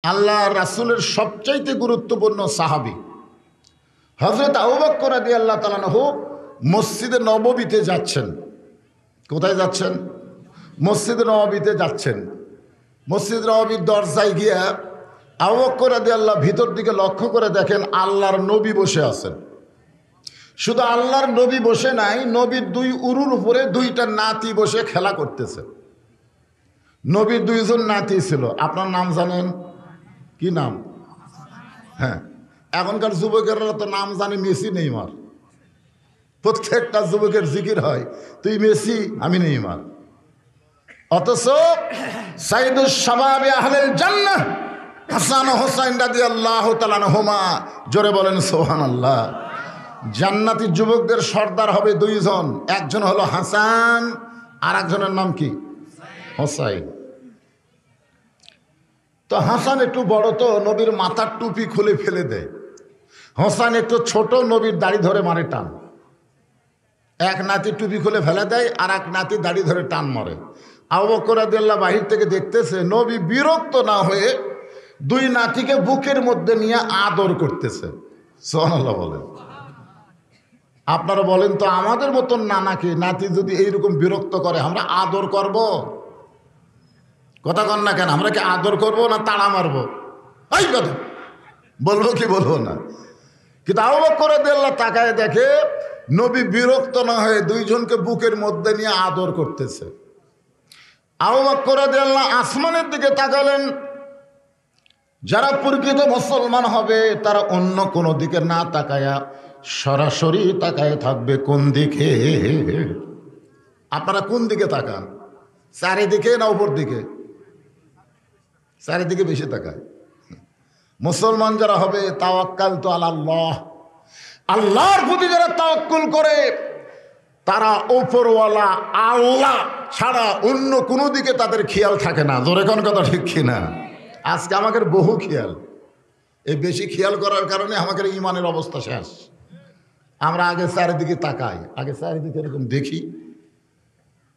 আল্লাহ রাসূলের সবচাইতে গুরুত্বপূর্ণ সাহাবী হযরত আবু বকর রাদিয়াল্লাহু তাআলা আনহু মসজিদে নববীতে যাচ্ছেন। কোথায় যাচ্ছেন? মসজিদে নববীতে যাচ্ছেন। মসজিদ নববীর দরজায় গিয়ে আবু বকর রাদিয়াল্লাহু ভিতর দিকে লক্ষ্য করে দেখেন আল্লাহর নবী বসে আছেন। শুধু আল্লাহর নবী বসে নাই, নবীর দুই উরুর উপরে দুইটা নাতি বসে খেলা করতেছে। নবীর দুইজন নাতি ছিল। আপনার নাম জানেন? কি নাম? হ্যাঁ, এখনকার যুবকেরা তো নাম জানে মেসি নেইমার। প্রত্যেকটা যুবকের জিকির হয় তুই মেসি আমি নেইমার। অথচ সাইয়্যিদুশ শাবাবে আহলিল জান্নাহ হাসান ও হুসাইন রাদিয়াল্লাহু তাআলা আনহুমা, জোরে বলেন সুবহানাল্লাহ। জান্নাতি যুবকদের সর্দার হবে দুইজন, একজন হলো হাসান আর একজনের নাম কি? হুসাইন। তো হাসান একটু বড়, তো নবীর মাথার টুপি খুলে ফেলে দেয়। হোসেন একটু ছোট, নবীর দাড়ি ধরে মারে টান। এক নাতি টুপি খুলে ফেলে দেয়, আর এক নাতি দাড়ি ধরে টান মারে। আবু বকর রাদিয়াল্লাহু বাহির থেকে দেখতেছে, নবী বিরক্ত না হয়ে দুই নাতিকে বুকের মধ্যে নিয়ে আদর করতেছে। সুবহানাল্লাহ বলেন। আপনারা বলেন তো, আমাদের মতন নানাকে নাতি যদি এইরকম বিরক্ত করে আমরা আদর করব? কথা কন না কেন? আমরা কি আদর করব না তাড়া মারবো? এই কথা বলবো কি বলবো না? কিন্তু আবু বকর রাদিয়াল্লাহু তাকায় দেখে নবী বিরক্ত না হয়ে দুইজনকে বুকের মধ্যে নিয়ে আদর করতেছে। আবু বকর রাদিয়াল্লাহু আসমানের দিকে তাকালেন। যারা প্রকৃত মুসলমান হবে তারা অন্য কোনো দিকে না তাকায়া সরাসরি তাকায় থাকবে কোন দিকে? আপনারা কোন দিকে তাকান? চারিদিকে না উপর দিকে? চারিদিকে বেশি তাকায়। মুসলমান যারা হবে তাওয়াক্কালতু আলাল্লাহ, আল্লাহর প্রতি যারা তাওয়াক্কুল করে তারা ওপরওয়ালা আল্লাহ ছাড়া অন্য কোনো দিকে তাদের খেয়াল থাকে না। জোরে কোন কথা ঠিক কিনা? আজকে আমাদের বহু খেয়াল, এই বেশি খেয়াল করার কারণে আমাদের ইমানের অবস্থা শেষ। আমরা আগে চারিদিকে তাকাই, আগে চারিদিকে এরকম দেখি,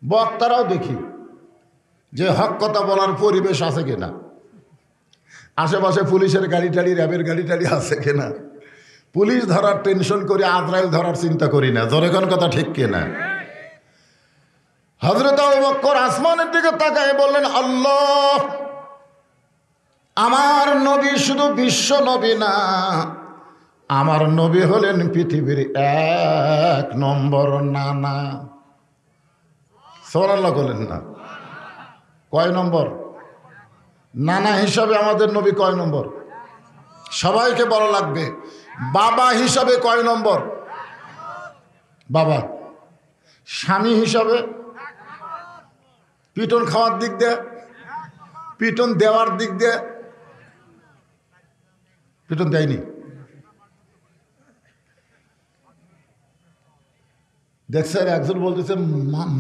বক্তারাও দেখি যে হক কথা বলার পরিবেশ আছে কিনা, আশেপাশে পুলিশের গাড়ি টাড়ি র্যাবের গাড়ি টাড়ি আছে কিনা। পুলিশ ধরার টেনশন করি, আজরাইল ধরার চিন্তা করি না। জোরে কোন কথা ঠিক কিনা? হযরত আবু বকর আসমানের দিকে তাকায় বললেন, আল্লাহ, আমার নবী শুধু বিশ্ব নবী না, আমার নবী হলেন পৃথিবীর এক নম্বর নানা। সুবহানাল্লাহ বলেন না? কয় নম্বর? নানা হিসাবে আমাদের নবী কয় নম্বর? সবাইকে বলা লাগবে। বাবা হিসাবে কয় নম্বর? বাবা। স্বামী হিসাবে? পিটন খাওয়ার দিক দিয়ে, পিটন দেওয়ার দিক দিয়ে? পিটন দেয়নি। দেখছেন একজন বলতেছে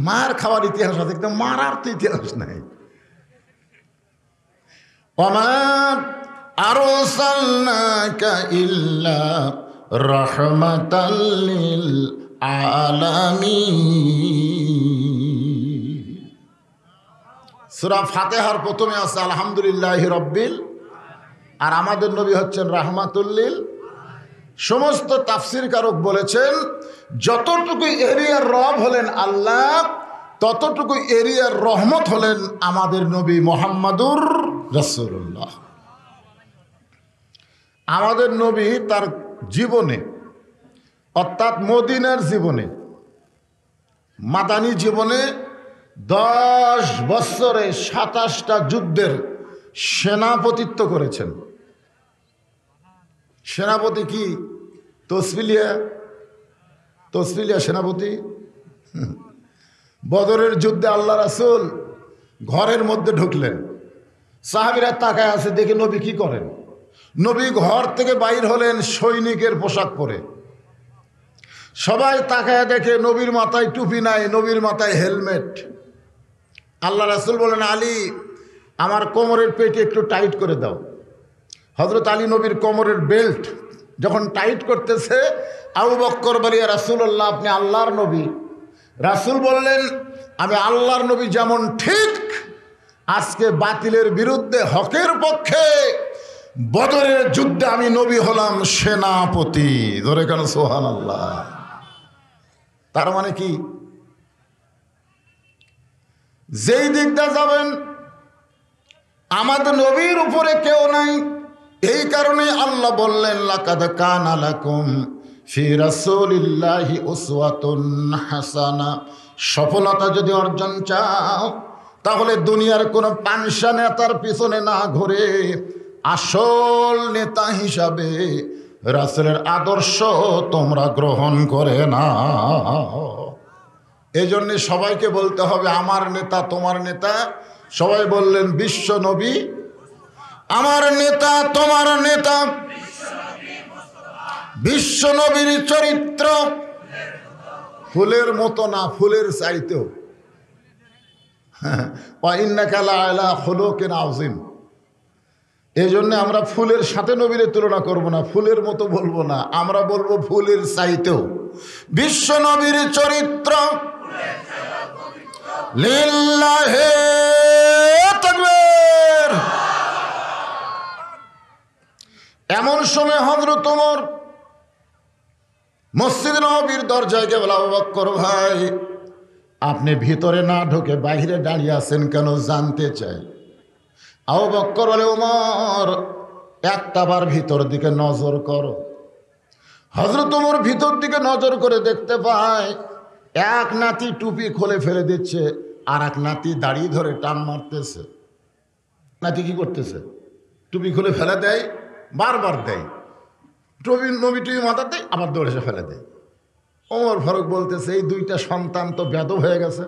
মার খাওয়ার ইতিহাস আছে, কিন্তু মারার তো ইতিহাস নাই। ওমা আরসালনাকা ইল্লা রাহমাতাল লিল আলামিন। সূরা ফাতিহার প্রথমে আছে আলহামদুলিল্লাহি রাব্বিল, আর আমাদের নবী হচ্ছেন রাহমাতুল লিল। সমস্ত তাফসীরকারক বলেছেন যতটুকু এরিয়ার রব হলেন আল্লাহ, ততটুকু এরিয়ার রহমত হলেন আমাদের নবী মুহাম্মাদুর রাসূলুল্লাহ। আমাদের নবী তার জীবনে, অর্থাৎ মদিনার জীবনে, মাদানী জীবনে 10 বছরে 27টা যুদ্ধের সেনাপতিত্ব করেছেন। সেনাপতি কি? তসবিলিয়া সেনাপতি। বদরের যুদ্ধে আল্লাহ রাসূল ঘরের মধ্যে ঢুকলেন, সাহাবীরা তাকায় আছে দেখে নবী কি করেন। নবী ঘর থেকে বাইর হলেন সৈনিকের পোশাক পরে। সবাই তাকায় দেখে নবীর মাথায় টুপি নাই, নবীর মাথায় হেলমেট। আল্লাহ রাসূল বলেন, আলী, আমার কোমরের পেটে একটু টাইট করে দাও। হযরত আলী নবীর কোমরের বেল্ট যখন টাইট করতেছে, আবু বকর বলে, ইয়া রাসূলুল্লাহ, আপনি আল্লাহর নবী। রাসূল বললেন, আমি আল্লাহর নবী যেমন ঠিক, আজকে বাতিলের বিরুদ্ধে হকের পক্ষে বদরের যুদ্ধে আমি নবী হলাম সেনাপতি, ধরে কেন সুবহানাল্লাহ। তার মানে কি, যেই দিকটা যাবেন আমাদের নবীর উপরে কেউ নাই। এই কারণে আল্লাহ বললেন লাকাদ কানা লাকুম ফি রাসূলিল্লাহি উসওয়াতুন হাসানা। সফলতা যদি অর্জন চাও তাহলে দুনিয়ার কোনো পানসা নেতার পিছনে না ঘুরে আসল নেতা হিসাবে রাসূলের আদর্শ তোমরা গ্রহণ করে নাও। এই জন্যে সবাইকে বলতে হবে আমার নেতা তোমার নেতা। সবাই বললেন বিশ্ব নবী আমার নেতা তোমার নেতা। বিশ্ব নবীর চরিত্র ফুলের মতো না, ফুলের চাইতেও। ওয়া ইন্নাকা লাআলা খুলুকিন আযীম। এই জন্য আমরা ফুলের সাথে নবীর তুলনা করব না, ফুলের মতো বলবো না, আমরা বলবো ফুলের চাইতেও। বিশ্ব নবীর চরিত্র লিল্লাহি তাকবীর। এমন সময় হযরত ওমর মসজিদ নববীর দরজায় গিয়ে বলে, আবু বকর ভাই আপনি ভিতরে না ঢুকে বাইরে দাঁড়িয়ে আছেন কেন, জানতে চাই। আবু বকর বলে, ওমর একটাবার ভিতর দিকে নজর করো। হযরত ওমর ভিতর দিকে নজর করে দেখতে পায় এক নাতি টুপি খুলে ফেলে দিচ্ছে, আর এক নাতি দাড়ি ধরে টান মারতেছে। নাতি কি করতেছে, টুপি খুলে ফেলে দেয়, বারবার দেয়, নবী টুপি মাথা দেয়, আবার দৌড়ে এসে ফেলে দেয়। ওমর ফারুক বলতেছে এই দুইটা সন্তান তো বেদব হয়ে গেছে,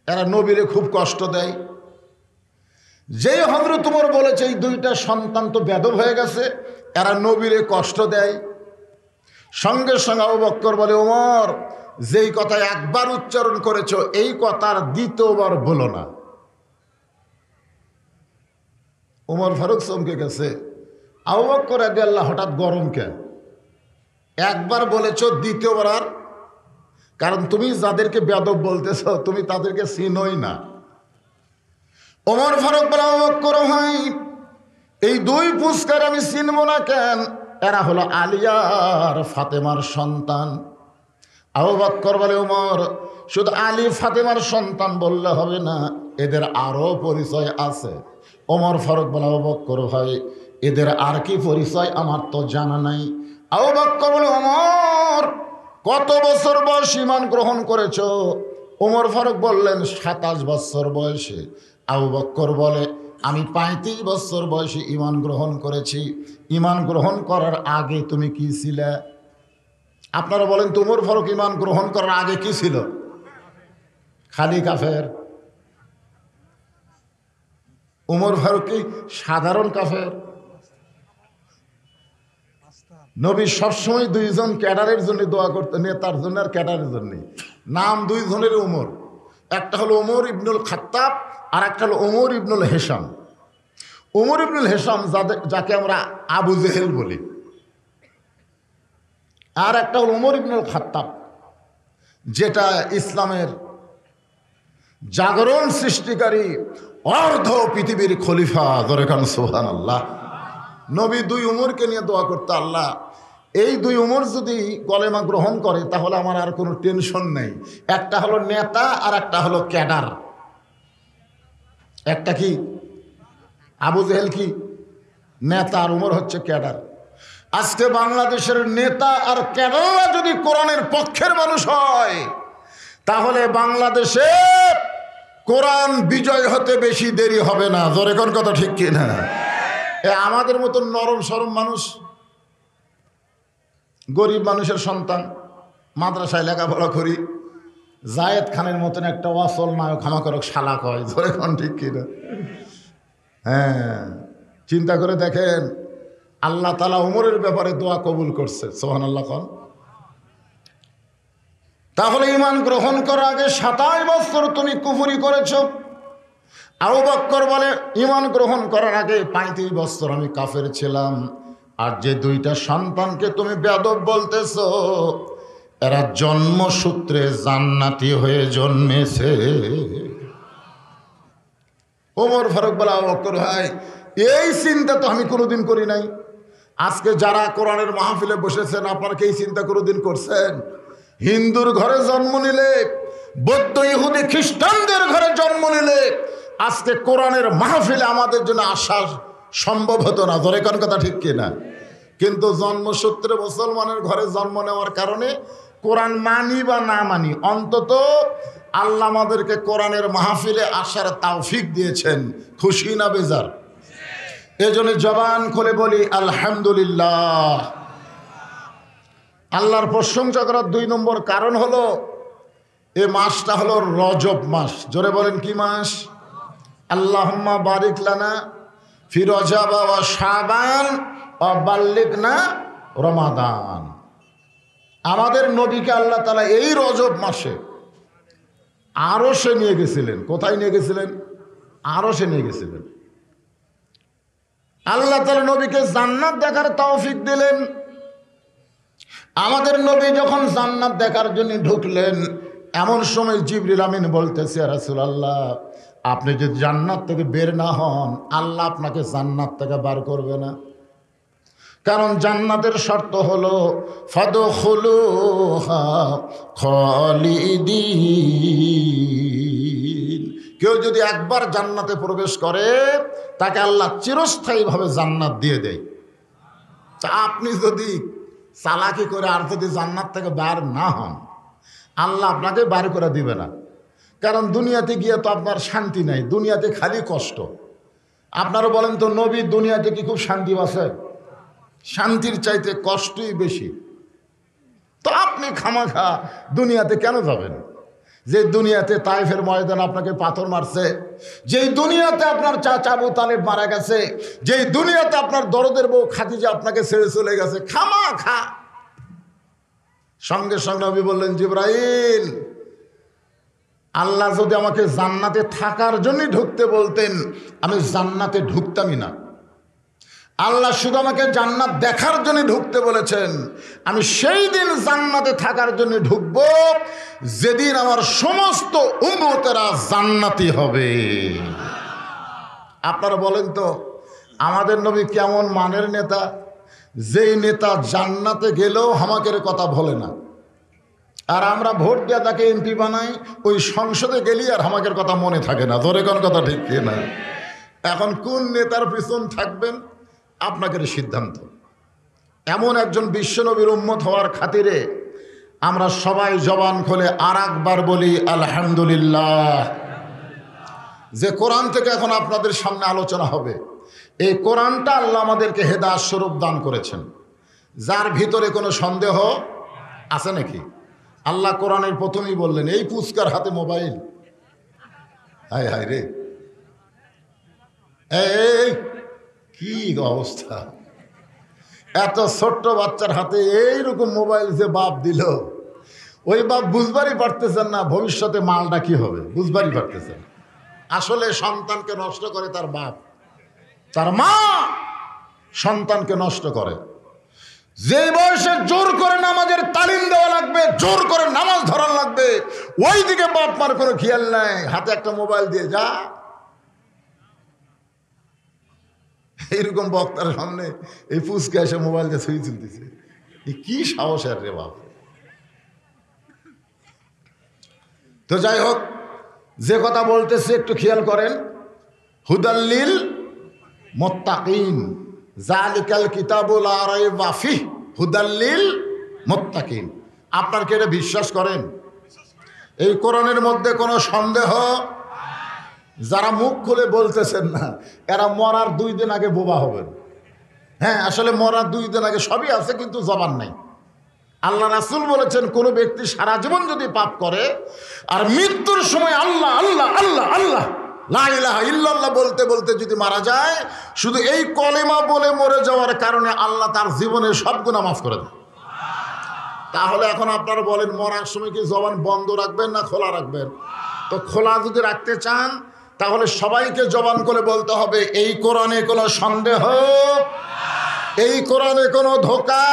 এরা নবীরে খুব কষ্ট দেয়। যেই হযরত ওমর বলেছে এই দুইটা সন্তান তো বেদব হয়ে গেছে, এরা নবীরে কষ্ট দেয়, সঙ্গে সঙ্গে আবু বকর বলে, ওমর যেই কথা একবার উচ্চারণ করেছো এই কথার দ্বিতীয়বার বলো না। ওমর ফারুক চমকে গেছে। আবু বকর রাদিয়াল্লাহু হঠাৎ গরম কেন, একবার বলেছো দ্বিতীয়বার আর, কারণ তুমি যাদেরকে বেদব বলতেছ তুমি তাদেরকে চিনোই না। ওমর ফারুক বলে, আবু বকর ভাই এই দুই পুস্কার আমি চিনব না কেন, এরা হলো আলিয়া আর ফাতেমার সন্তান। আবু বকর বলে, ওমর শুধু আলী ফাতেমার সন্তান বললে হবে না, এদের আরও পরিচয় আছে। ওমর ফারুক বলে, আবু বকর ভাই এদের আর কি পরিচয় আমার তো জানা নাই। আবু বকর বলে, ওমর কত বছর বয়স ঈমান গ্রহণ করেছো? ওমর ফারুক বললেন 27 বছর বয়সে। আবু বকর বলে, আমি 35 বছর বয়সে ঈমান গ্রহণ করেছি। ঈমান গ্রহণ করার আগে তুমি কি ছিলে? আপনারা বলেন তো ওমর ফারুক ঈমান গ্রহণ করার আগে কি ছিল? খালি কাফের। ওমর ফারুক কি সাধারণ কাফের? নবী সবসময় দুইজন ক্যাডারের জন্য দোয়া করতেন, নেতার জন্য আর ক্যাডারের জন্য। নাম দুইজনের ওমর, একটা হলো ওমর ইবনুল খাত্তাব আর একটা হলো ওমর ইবনুল হেশাম। ওমর ইবনুল হেশাম যাকে আমরা আবু জেহেল বলি, আর একটা হলো ওমর ইবনুল খাত্তাব যেটা ইসলামের জাগরণ সৃষ্টিকারী অর্ধ পৃথিবীর খলিফা। ধরে খান সুবহানাল্লাহ। নবী দুই উমরকে নিয়ে দোয়া করতে, আল্লাহ এই দুই উমর যদি কলেমা গ্রহণ করে তাহলে আমার আর কোনো টেনশন নেই। একটা হলো নেতা আর একটা হলো ক্যাডার। একটা কি আবু জেহেল কি নেতা আর উমর হচ্ছে ক্যাডার। আজকে বাংলাদেশের নেতা আর ক্যাডাররা যদি কোরআনের পক্ষের মানুষ হয় তাহলে বাংলাদেশে কোরআন বিজয় হতে বেশি দেরি হবে না। জোরে কোন কথা ঠিক কিনা? আমাদের মতন নরম সরম মানুষ, গরিব মানুষের সন্তান, মাদ্রাসায় লেখাপড়া করি, জায়েদ খানের মতন একটা ওয়াসল নায়ক হামাকরক শালাক হয়। ধরে কোন ঠিক কিনা? হ্যাঁ, চিন্তা করে দেখেন আল্লাহ তাআলা উমরের ব্যাপারে দোয়া কবুল করছে। সুবহানাল্লাহ। কোন তাহলে ঈমান গ্রহণ করার আগে 27 বছর তুমি কুফরি করেছ। আবু বকর বলে, ঈমান গ্রহণ করার আগে 35 বছর আমি কাফের ছিলাম। আর যে দুইটা সন্তানকে তুমি বেয়াদব বলতেছ এরা জন্মসূত্রে জান্নাতি হয়ে জন্মেছে। ওমর ফারুক বলে, আবু বকর ভাই এই চিন্তা তো আমি কোনোদিন করি নাই। আজকে যারা কোরআনের মাহফিলে বসেছেন, আপনারা কি এই চিন্তা কোনোদিন করছেন? হিন্দুর ঘরে জন্ম নিলে, বৌদ্ধ ইহুদি খ্রিস্টানদের ঘরে জন্ম নিলে আজকে কোরআনের মাহফিলে আমাদের জন্য আসা সম্ভব হতো না। ধরে কোন কথা ঠিক কিনা? কিন্তু জন্মসূত্রে মুসলমানের ঘরে জন্ম নেওয়ার কারণে কোরআন মানি বা না মানি, অন্তত আল্লাহ আমাদেরকে কোরআনের মাহফিলে আসার তৌফিক দিয়েছেন। খুশি না বেজার? এজন্য জবান খুলে বলি আলহামদুলিল্লাহ। আল্লাহর প্রশংসা করার 2 নম্বর কারণ হলো এই মাসটা হলো রজব মাস। জোরে বলেন কি মাস? আল্লাহুম্মা বারিক লানা ফি রজব ওয়া শাবান ওয়া বাল্লিগনা রমাদান। আমাদের নবীকে আল্লাহ তাআলা এই রজব মাসে আরশে নিয়ে গেছিলেন। কোথায় নিয়ে গেছিলেন? আরশে নিয়ে গেছিলেন। আল্লাহ তাআলা নবীকে জান্নাত দেখার তৌফিক দিলেন। আমাদের নবী যখন জান্নাত দেখার জন্য ঢুকলেন, এমন সময় জিবরিল আমিন বলতেছে, ইয়া রাসূলুল্লাহ, আপনি যদি জান্নাত থেকে বের না হন, আল্লাহ আপনাকে জান্নাত থেকে বার করবে না। কারণ জান্নাতের শর্ত হলো ফাদখুলুহা খালিদিন। কেউ যদি একবার জান্নাতে প্রবেশ করে, তাকে আল্লাহ চিরস্থায়ীভাবে জান্নাত দিয়ে দেয়। তা আপনি যদি চালাকি করে আর যদি জান্নাত থেকে বার না হন, আল্লাহ আপনাকে বার করে দিবে না। কারণ দুনিয়াতে গিয়ে তো আপনার শান্তি নাই, দুনিয়াতে খালি কষ্ট। আপনারা বলেন তো, নবী দুনিয়াতে কি খুব শান্তি আছে? শান্তির চাইতে কষ্টই বেশি। তো আপনি খামাখা দুনিয়াতে কেন যাবেন? যে দুনিয়াতে তাইফের ময়দান আপনাকে পাথর মারছে, যেই দুনিয়াতে আপনার চাচা আবু তালেব মারা গেছে, যেই দুনিয়াতে আপনার দরদের বউ খাদিজা আপনাকে ছেড়ে চলে গেছে, খামাখা। সঙ্গে সঙ্গে নবী বললেন, জিবরাইল, আল্লাহ যদি আমাকে জান্নাতে থাকার জন্য ঢুকতে বলতেন, আমি জান্নাতে ঢুকতামই না। আল্লাহ শুধু আমাকে জান্নাত দেখার জন্য ঢুকতে বলেছেন, আমি সেই দিন জান্নাতে থাকার জন্য ঢুকব যেদিন আমার সমস্ত উম্মতেরা জান্নাতি হবে। আপনারা বলেন তো, আমাদের নবী কেমন মানের নেতা? যেই নেতা জান্নাতে গেলেও হামাকের কথা বলে না, আর আমরা ভোট দিয়ে তাকে এমপি বানাই, ওই সংসদে গেলি আর হামাকের কথা মনে থাকে না। ধরে কোন কথা ঠিক না? এখন কোন নেতার পিছন থাকবেন আপনাদের সিদ্ধান্ত। এমন একজন বিশ্বনবীর উম্মত হওয়ার খাতিরে আমরা সবাই জবান খুলে আর একবার বলি আলহামদুলিল্লাহ। যে কোরআন থেকে এখন আপনাদের সামনে আলোচনা হবে, এই কোরআনটা আল্লাহ আমাদেরকে হেদায়েত স্বরূপ দান করেছেন। যার ভিতরে কোনো সন্দেহ আছে নাকি? আল্লাহ কোরআনের প্রথমেই বললেন, এই পুচকার হাতে মোবাইল। হায় হায় রে, এই কি অবস্থা! এত ছোট্ট বাচ্চার হাতে এইরকম মোবাইল যে বাপ দিল, ওই বাপ বুঝবারই পারতেছেন না ভবিষ্যতে মালটা কি হবে, বুঝবারই পারতেছেন। আসলে সন্তানকে নষ্ট করে তার বাপ, তার মা সন্তানকে নষ্ট করে। যে বয়সে জোর করে নামাজের তালিম দেওয়া লাগবে, জোর করে নামাজ ধরা লাগবে, ওই দিকে বাপ মার কোনো খেয়াল নাই, হাতে একটা মোবাইল দিয়ে যা। এইরকম বক্তার সামনে এই পুচকে এসে মোবাইল দিয়ে ছবি তুলতেছে, কি সাহসের রে বাপ! তো যাই হোক, যে কথা বলতেছে একটু খেয়াল করেন। হুদাল্লিল মুত্তাকিন, জালিকাল কিতাবুল লা রাইবা ফিহি হুদাল্লিল মুত্তাকিন। আপনারা কি এটা বিশ্বাস করেন? এই কোরআনের মধ্যে কোনো সন্দেহ? যারা মুখ খুলে বলতেছেন না, এরা মরার 2 দিন আগে বোবা হবেন। হ্যাঁ, আসলে মরার 2 দিন আগে সবই আছে, কিন্তু জবান নাই। আল্লাহ রাসূল বলেছেন, কোনো ব্যক্তি সারা জীবন যদি পাপ করে আর মৃত্যুর সময় আল্লাহ আল্লাহ আল্লাহ আল্লাহ লা ইলাহা ইল্লাল্লাহ বলতে বলতে যদি মারা যায়, শুধু এই কলেমা বলে মরে যাওয়ার কারণে আল্লাহ তার জীবনের সব গুনাহ মাফ করে দেয়। তাহলে এখন আপনারা বলেন, মরার সময় কি জবান বন্ধ রাখবেন না খোলা রাখবেন? তো খোলা যদি রাখতে চান, তাহলে সবাইকে জবান করে বলতে হবে, এই কোরআনে কোনো সন্দেহ, এই কোরআনে কোনো ধোঁকা,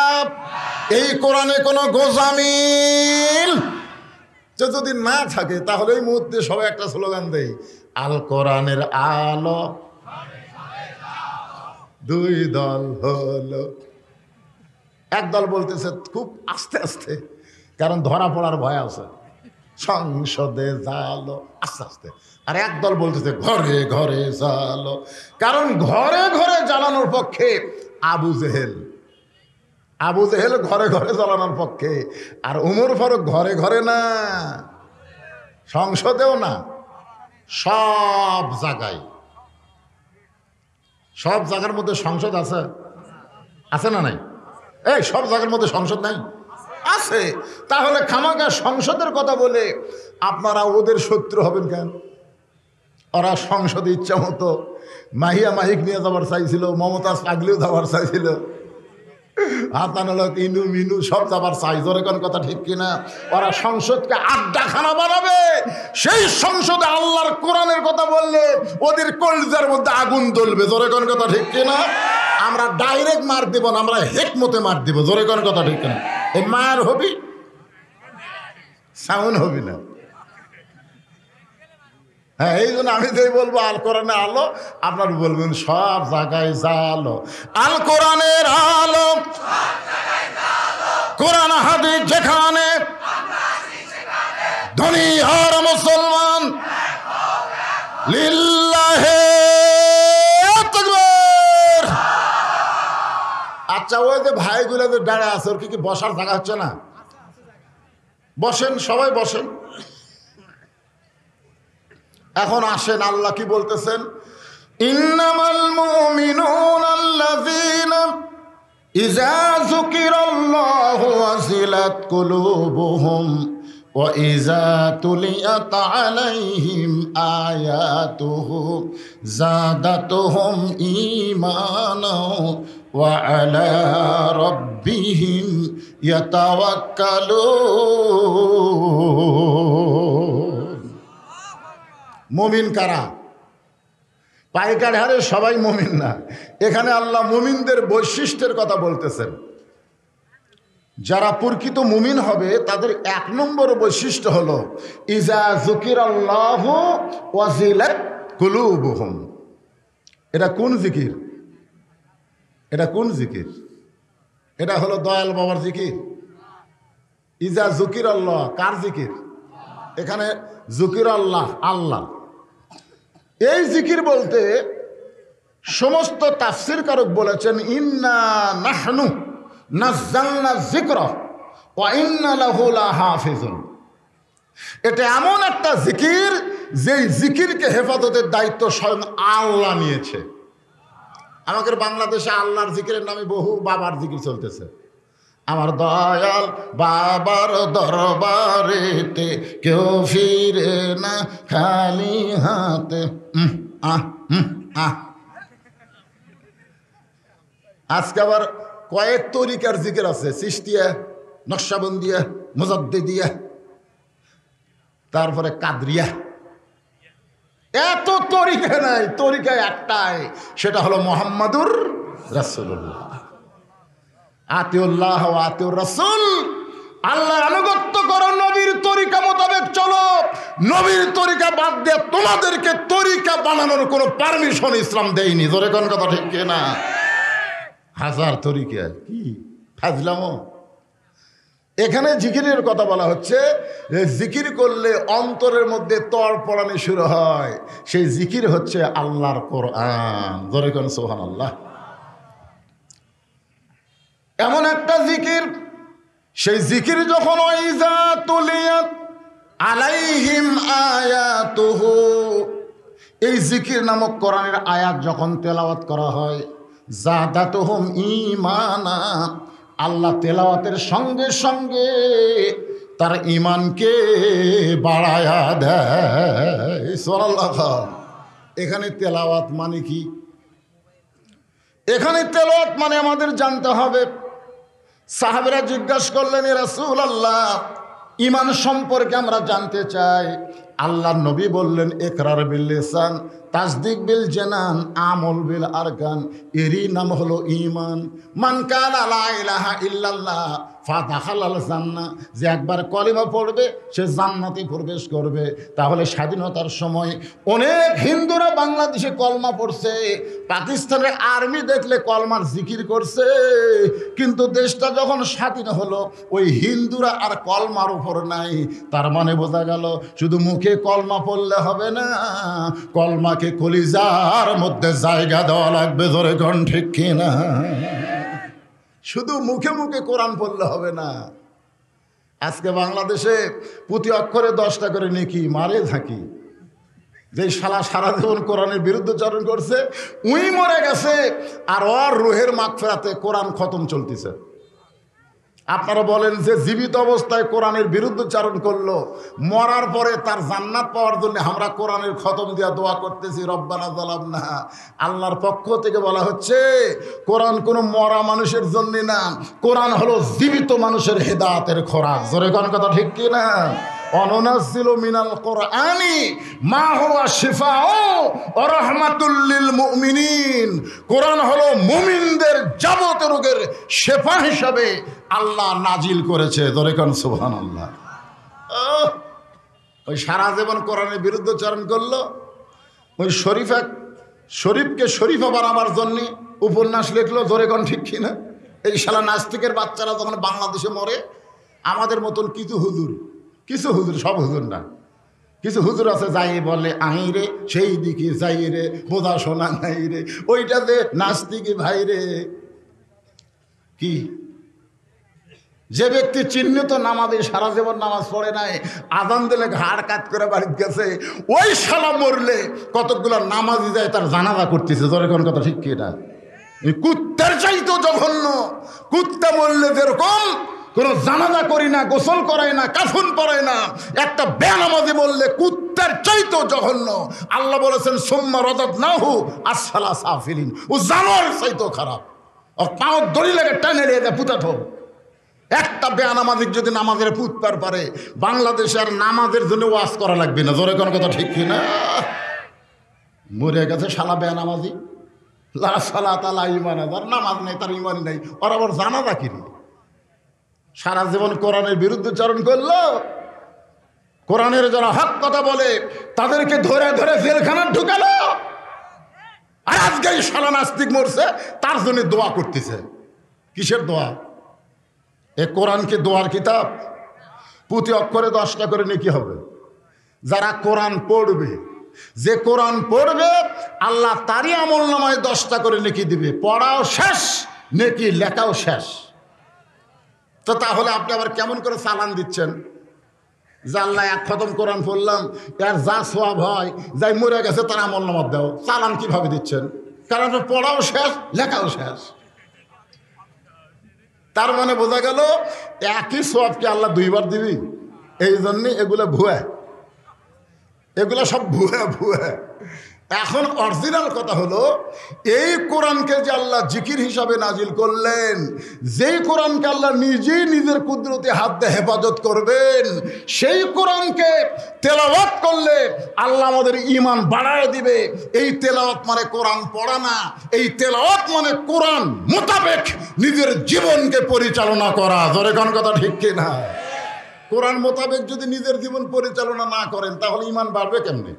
এই কোরআনে কোনো গোজামিল যদি না থাকে, তাহলে এই মুহূর্তে সবাই একটা স্লোগান দেয়, আল কোরআনের আলো দুই দল হলো। একদল বলতেছে খুব আস্তে আস্তে, কারণ ধরা পড়ার ভয় আছে, সংসদে জালো আস্তে আস্তে। আর একদল বলতেছে ঘরে ঘরে জালো, কারণ ঘরে ঘরে জ্বালানোর পক্ষে আবু জেহেল। আবু জেহেল ঘরে ঘরে জ্বালানোর পক্ষে, আর উমর ফারুক ঘরে ঘরে না, সংসদেও না, সব জায়গায়। সব জায়গার মধ্যে সংসদ আছে, আছে না নাই? এই সব জায়গার মধ্যে সংসদ নাই, আছে। তাহলে খামাখা সংসদের কথা বলে আপনারা ওদের শত্রু হবেন কেন? ওরা সংসদে ইচ্ছা মতো মাহিয়া মাহিক নিয়ে যাবার চাইছিল, মমতাজ পাগলিও যাবার চাইছিল, হাতানুলক ইনু মিনু সব যাবার চাই। জোরে কোন কথা ঠিক কিনা? ওরা সংসদকে আড্ডাখানা বানাবে। সেই সংসদে আল্লাহর কোরআনের কথা বললে ওদের কলজার মধ্যে আগুন জ্বলবে। জোরে কোন কথা ঠিক কিনা? আমরা ডাইরেক্ট মার দিব না, আমরা হেকমতে মার দিব। জোরে কোন কথা ঠিক কিনা? এই মার হবি, সাউন্ড হবি না। হ্যাঁ, এই জন্য আমি যেই বলবো আল কোরআনে আলো, আপনার বলবেন সব জায়গায় জালো। আল কোরআনের আলো, কোরআন হাদিস যেখানে, ধনী আর মুসলমান লিল্লাহে তাকবীর। আচ্ছা, ওই যে ভাইগুলো যে দাঁড়া আছে, ওর কি বসার জায়গা হচ্ছে না? বসেন, সবাই বসেন। এখন আসেন, আল্লাহ কি বলতেছেন? ইন্নামাল মুমিনুনা আল্লাযীনা ইযা যুকিরাল্লাহু ওয়াজিলাত কুলুবুহুম ওয়া ইযা তুলিয়াত আলাইহিম আয়াতুহু যাদাতুহুম ঈমানা ওয়া আলা রাব্বিহিম ইয়াতাওয়াক্কালুন। মুমিন কারা? পাইকার হারে সবাই মুমিন না। এখানে আল্লাহ মুমিনদের বৈশিষ্ট্যের কথা বলতেছেন। যারা প্রকৃত মুমিন হবে তাদের এক নম্বর বৈশিষ্ট্য হলো ইজা যুকিরাল্লাহু ওয়াজিলাত কুলুবুহুম। এটা কোন জিকির? এটা কোন জিকির? এটা হলো দয়াল বাবার জিকির। ইজা যুকিরাল্লাহ কার জিকির? এখানে যুকিরাল্লাহ, আল্লাহ। এই জিকির বলতে সমস্ত তাফসীর কারক বলেছেন ইন্না নাহনু নাযালনা যিকরা ওয়া ইন্না লাহু লাহাফিজুন। এটা এমন একটা জিকির যেই জিকিরকে হেফাজতের দায়িত্ব স্বয়ং আল্লাহ নিয়েছে। আমাদের বাংলাদেশে আল্লাহর জিকিরের নামে বহু বাবার জিকির চলতেছে। আমার দয়াল বাবার দরবারেতে কেউ ফিরে না খালি হাতে। আজকে আবার কয়েক তরিকার জিকির আছে, চিশতিয়া, নকশবন্দিয়া, মুজাদ্দিদিয়া, তারপরে কাদরিয়া। এত তরিকা নাই, তরিকা একটাই, সেটা হলো মুহাম্মাদুর রাসূলুল্লাহ। আতিউল্লাহ ওয়া আতিউর রাসূল। আল্লাহর আনুগত্য করো, নবীর তরিকা মোতাবেক চলো। নবীর তরিকা বাদ দিয়ে তোমাদেরকে তরিকা বানানোর কোনো পারমিশন ইসলাম দেয়নি। জোরে কোন কথা ঠিক না? হাজার তরিকা কি ফাজলামো। এখানে জিকিরের কথা বলা হচ্ছে, যে জিকির করলে অন্তরের মধ্যে তড়পড়ানি শুরু হয়, সেই জিকির হচ্ছে আল্লাহর কোরআন। জোরে কোন সুবহানাল্লাহ। এমন একটা জিকির, সেই জিকির যখন ওয়াইজা তুলিয়াত আলাইহিম আয়াতুহু, এই জিকির নামক কোরআনের আয়াত যখন তেলাওয়াত করা হয়, যাদাতুহুম ঈমানা, আল্লাহ তেলাওয়াতের সঙ্গে সঙ্গে তার ঈমানকে বাড়ায়া দেয়। সুবহানাল্লাহ। এখানে তেলাওয়াত মানে কি? এখানে তেলাওয়াত মানে আমাদের জানতে হবে। সাহাবীরা জিজ্ঞাসা করলেন, ইয়া রাসূলুল্লাহ, ঈমান সম্পর্কে আমরা জানতে চাই, আল্লাহর নবী বললেন ইকরার বিল লিসান তাসদিক বিল জানান আমল বিল আরকান, এরই নাম হলো ঈমান। মান কালা লা ইলাহা ইল্লাল্লাহ ফাদাখালাল জান্নাহ, যে একবার কলিমা পড়বে সে জান্নাতে প্রবেশ করবে। তাহলে স্বাধীনতার সময় অনেক হিন্দুরা বাংলাদেশে কলমা পড়ছে, পাকিস্তানের আর্মি দেখলে কলমার জিকির করছে, কিন্তু দেশটা যখন স্বাধীন হলো ওই হিন্দুরা আর কলমার উপর নাই। তার মানে বোঝা গেল শুধু মুখে কলমা পড়লে হবে না, কলমাকে কলিজার মধ্যে জায়গা দেওয়া লাগবে। জোরে কোন ঠিক কিনা? শুধু মুখে মুখে কোরআন পড়লে হবে না। আজকে বাংলাদেশে প্রতি অক্ষরে 10টা করে নেকি মারে থাকি। যে শালা সারা জীবন কোরআনের বিরুদ্ধচারণ করছে উই মরে গেছে, আর ওর রুহের মাগফিরাতে কোরআন খতম চলতেছে। আপনারা বলেন যে জীবিত অবস্থায় কোরআনের বিরুদ্ধচারণ করলো, মরার পরে তার জান্নাত পাওয়ার জন্য আমরা কোরআনের খতম দিয়া দোয়া করতেছি রব্বানা যালামনা। আল্লাহর পক্ষ থেকে বলা হচ্ছে কোরআন কোনো মরা মানুষের জন্য না, কোরআন হলো জীবিত মানুষের হেদায়েতের খোরাক। জোরে কোন কথা ঠিক কি না? অনুনাজ্জিলু মিনাল কোরআনি মা হুয়া শিফাউ ওয়া রাহমাতুল লিল মুমিনিন। কোরআন হলো মুমিনদের যাবতীয় রোগের শিফা হিসাবে আল্লাহ নাজিল করেছে। জোরে কোন সুবহানাল্লাহ। ওই সারা জীবন কোরআনের বিরুদ্ধচারণ করলো, ওই শরীফকে শরীফা বানাবার জন্য উপন্যাস লিখলো। জোরে কোন ঠিক কিনা? এই শালা নাস্তিকের বাচ্চারা যখন বাংলাদেশে মরে, আমাদের মতন কিছু হুজুর, সব হুজুর না, কিছু হুজুর আছে যাই বলে আই রে সেই দিকে যাই রে বোধা শোনা নাই রে, ওইটাতে নাস্তিকি ভাই রে। কি যে ব্যক্তি চিহ্নিত নামাজে সারা জীবন নামাজ পড়ে নাই, আজান দিলে ঘাড় কাত করে বাড়িতে গেছে, ওই শালা মরলে কতকগুলো নামাজি যায় তার জানাজা করতেছে। জোরে কোন কথা ঠিক কি? এটা কুত্তার চাইতো জঘন্য। কুত্তা মরলে যেরকম কোনো জানাজা করি না, গোসল করায় না, কাফন পরায় না, একটা বেনামাজি বললে কুত্তার চাইতো জঘন্য। আল্লাহ বলেছেন সুম্মা রাদাদনাহু আসফালা সাফিলিন, ও জানোয়ার চাইতো খারাপ। আর পাও দড়ি লাগে টানে নিয়ে দেয় পুতাতো। একটা বেনামাজিক যদি নামাজের পুতপার পারে, বাংলাদেশে আর নামাজের জন্য ওয়াজ করা লাগবে না। জোরে কোনো কথা ঠিক কিনা? মরে গেছে শালা বেনামাজি, লা সালাতা লা ঈমান, যার নামাজ নেই তার ঈমান নেই, ওর আবার জানাজা কিনি। সারা জীবন কোরআনের বিরুদ্ধচারণ করলো, কোরআনের যারা হক কথা বলে তাদেরকে ধরে ধরে জেলখানা ঢুকালো, আর আজকে এই শালা নাস্তিক মরছে তার জন্য দোয়া করতেছে। কিসের দোয়া? এ কোরআন কি দোয়ার কিতাব? প্রতি অক্ষরে 10টা করে নেকি হবে। যারা কোরআন পড়বে, যে কোরআন পড়বে আল্লাহ তারই আমল নামায় 10টা করে নেকি দিবে। পড়াও শেষ, নেকি লেখাও শেষ। তো তাহলে আপনি আবার কেমন করে চালান দিচ্ছেন যে আল্লাহ এক খতম কোরআন পড়লাম এর যা সোয়াব হয়, যাই মরে গেছে তার আমল নামা দাও, চালান কিভাবে দিচ্ছেন? কারণ পড়াও শেষ, লেখাও শেষ। তার মানে বোঝা গেল একই সোয়াবকে আল্লাহ 2বার দিবি। এই জন্যে এগুলো ভুয়া, এগুলো সব ভুয়া। এখন অরিজিনাল কথা হলো এই কোরআনকে যে আল্লাহ জিকির হিসাবে নাজিল করলেন, যেই কোরআনকে আল্লাহ নিজেই নিজের কুদরতে হাত দিয়ে হেফাজত করবেন, সেই কোরআনকে তেলাওয়াত করলে আল্লাহ আমাদের ঈমান বাড়ায় দিবে। এই তেলাওয়াত মানে কোরআন পড়া না, এই তেলাওয়াত মানে কোরআন মোতাবেক নিজের জীবনকে পরিচালনা করা। ধরে কোন কথা ঠিক কিনা? কোরআন মোতাবেক যদি নিজের জীবন পরিচালনা না করেন তাহলে ঈমান বাড়বে কেমনে?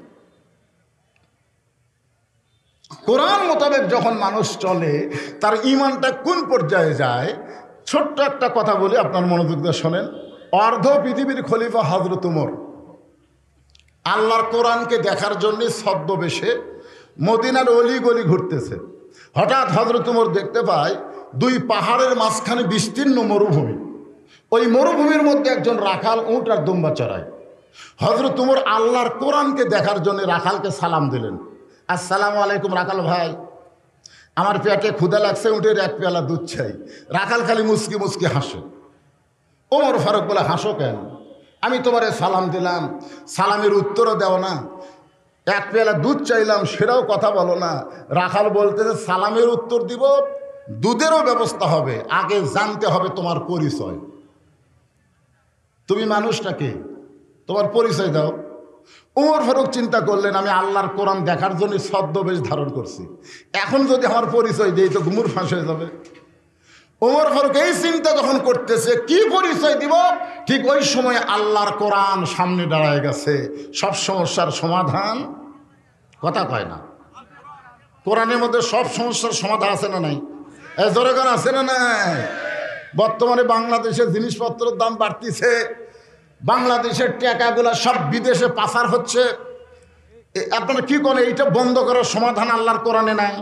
কোরআন মোতাবেক যখন মানুষ চলে তার ঈমানটা কোন পর্যায়ে যায়? ছোট্ট একটা কথা বলি, আপনার মনোযোগ দিয়ে শোনেন। অর্ধ পৃথিবীর খলিফা হযরত উমর আল্লাহর কোরআনকে দেখার জন্য ছদ্মবেশে মদিনার অলিগলি ঘুরতেছে। হঠাৎ হযরত উমর দেখতে পায় 2 পাহাড়ের মাঝখানে বিস্তীর্ণ মরুভূমি। ওই মরুভূমির মধ্যে একজন রাখাল উট আর দুম্বা চড়ায়। হযরত উমর আল্লাহর কোরআনকে দেখার জন্য রাখালকে সালাম দিলেন, আসসালামু আলাইকুম রাখাল ভাই, আমার পেটে ক্ষুধা লাগছে, উটের 1 পেয়ালা দুধ চাই। রাখাল খালি মুচকি মুচকি হাসে। ওমর ফারুক বলে, হাসো কেন? আমি তোমারে সালাম দিলাম, সালামের উত্তরও দেও না, 1 পেয়ালা দুধ চাইলাম সেটাও কথা বলো না। রাখাল বলতেছে, সালামের উত্তর দিব, দুধেরও ব্যবস্থা হবে, আগে জানতে হবে তোমার পরিচয়। তুমি মানুষটাকে, তোমার পরিচয় দাও। ওমর ফারুক চিন্তা করলেন, আমি আল্লাহর কোরআন দেখার জন্য ছদ্মবেশ ধারণ করছি, এখন যদি আমার পরিচয় দিই তো গুমুর ফাঁস হয়ে যাবে। ওমর ফারুক এই চিন্তা যখন করতেছে কি পরিচয় দিব, ঠিক ওই সময় আল্লাহর কোরআন সামনে দাঁড়ায় গেছে। সব সমস্যার সমাধান, কথা কয় না, কোরআনের মধ্যে সব সমস্যার সমাধান আছে না নাই? জোরেগান আছে না নাই? বর্তমানে বাংলাদেশের জিনিসপত্রের দাম বাড়তিছে, বাংলাদেশের টাকাগুলো সব বিদেশে পাচার হচ্ছে। আপনারা কি করেন? এইটা বন্ধ করার সমাধান আল্লাহর কোরআনে নাই?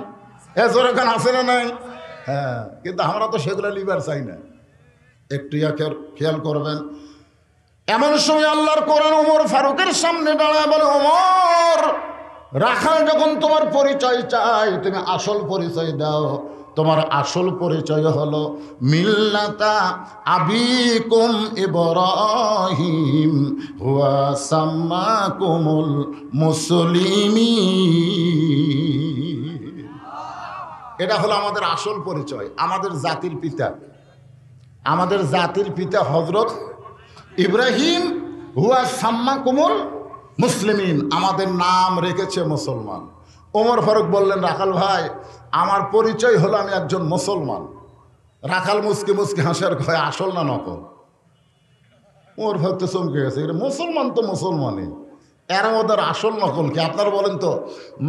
জোরেগান আছে না নাই? হ্যাঁ, কিন্তু আমরা তো সেগুলো লিবার চাই না। একটু খেয়াল করবেন, এমন সময় আল্লাহর কোরআন ওমর ফারুকের সামনে দাঁড়ায় বলে, ওমর, রাখাল যখন তোমার পরিচয় চাই, তুমি আসল পরিচয় দাও। তোমার আসল পরিচয় হলো মিল্লাতা আবিকুম ইব্রাহিম হুয়া সাম্মাকুমুল মুসলিমিন। এটা হলো আমাদের আসল পরিচয়, আমাদের জাতির পিতা। আমাদের জাতির পিতা হযরত ইব্রাহিম হুয়া সাম্মাকুমুল মুসলিমিন, আমাদের নাম রেখেছে মুসলমান। ওমর ফারুক বললেন, রাখাল ভাই, আমার পরিচয় হলো আমি একজন মুসলমান। রাখাল মুসকি মুসকি হাসার কয়, আসল না নকল? ওমর ফারুক তো চমকে গেছে, মুসলমান তো মুসলমানই, এর মধ্যে আসল নকল কি? আপনারা বলেন তো,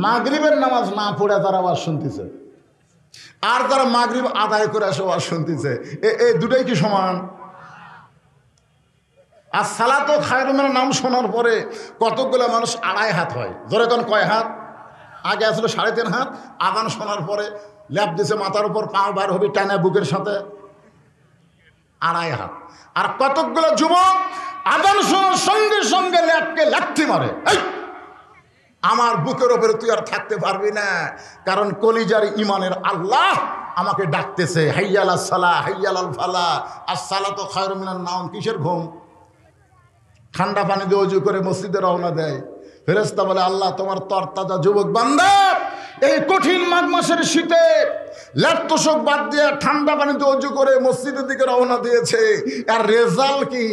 মাগরিবের নামাজ না পড়ে তারা আওয়াজ শুনতেছে, আর তারা মাগরিব আদায় করে এসে আওয়াজ শুনতেছে, এই দুটাই কি সমান? আর সালাতো খায়রুমের নাম শোনার পরে কতগুলো মানুষ আড়াই হাত হয়, ধরে কোন কয় হাত? আগে আসলে 3.5 হাত, আদান শোনার পরে ল্যাপ দিছে মাথার উপর, পা বার হবে টানা বুকের সাথে, আড়াই হাত। আর কতকগুলো যুবক আদান শোনার সঙ্গে সঙ্গে ল্যাপকে লাথি মারে, আমার বুকের উপরে তুই আর থাকতে পারবি না, কারণ কলিজার ইমানের আল্লাহ আমাকে ডাকতেছে, হাইয়ালাস সালাহ হাইয়ালাল ফালাহ, আর সালাতো খায়রুম মিনান নাওম। কিসের ঘুম? ঠান্ডা পানি দিয়ে ওযু করে মসজিদে রওনা দেয়, ফেরেশতা বলে, আল্লাহ তোমার তরতাজা যুবক বান্দা এই কঠিন মাঘ মাসের শীতে ল্যাপ তোষক বাদ দিয়ে ঠান্ডা পানিতে ওযু করে মসজিদের দিকে রওনা দিয়েছে, আর রেজাল্ট কি?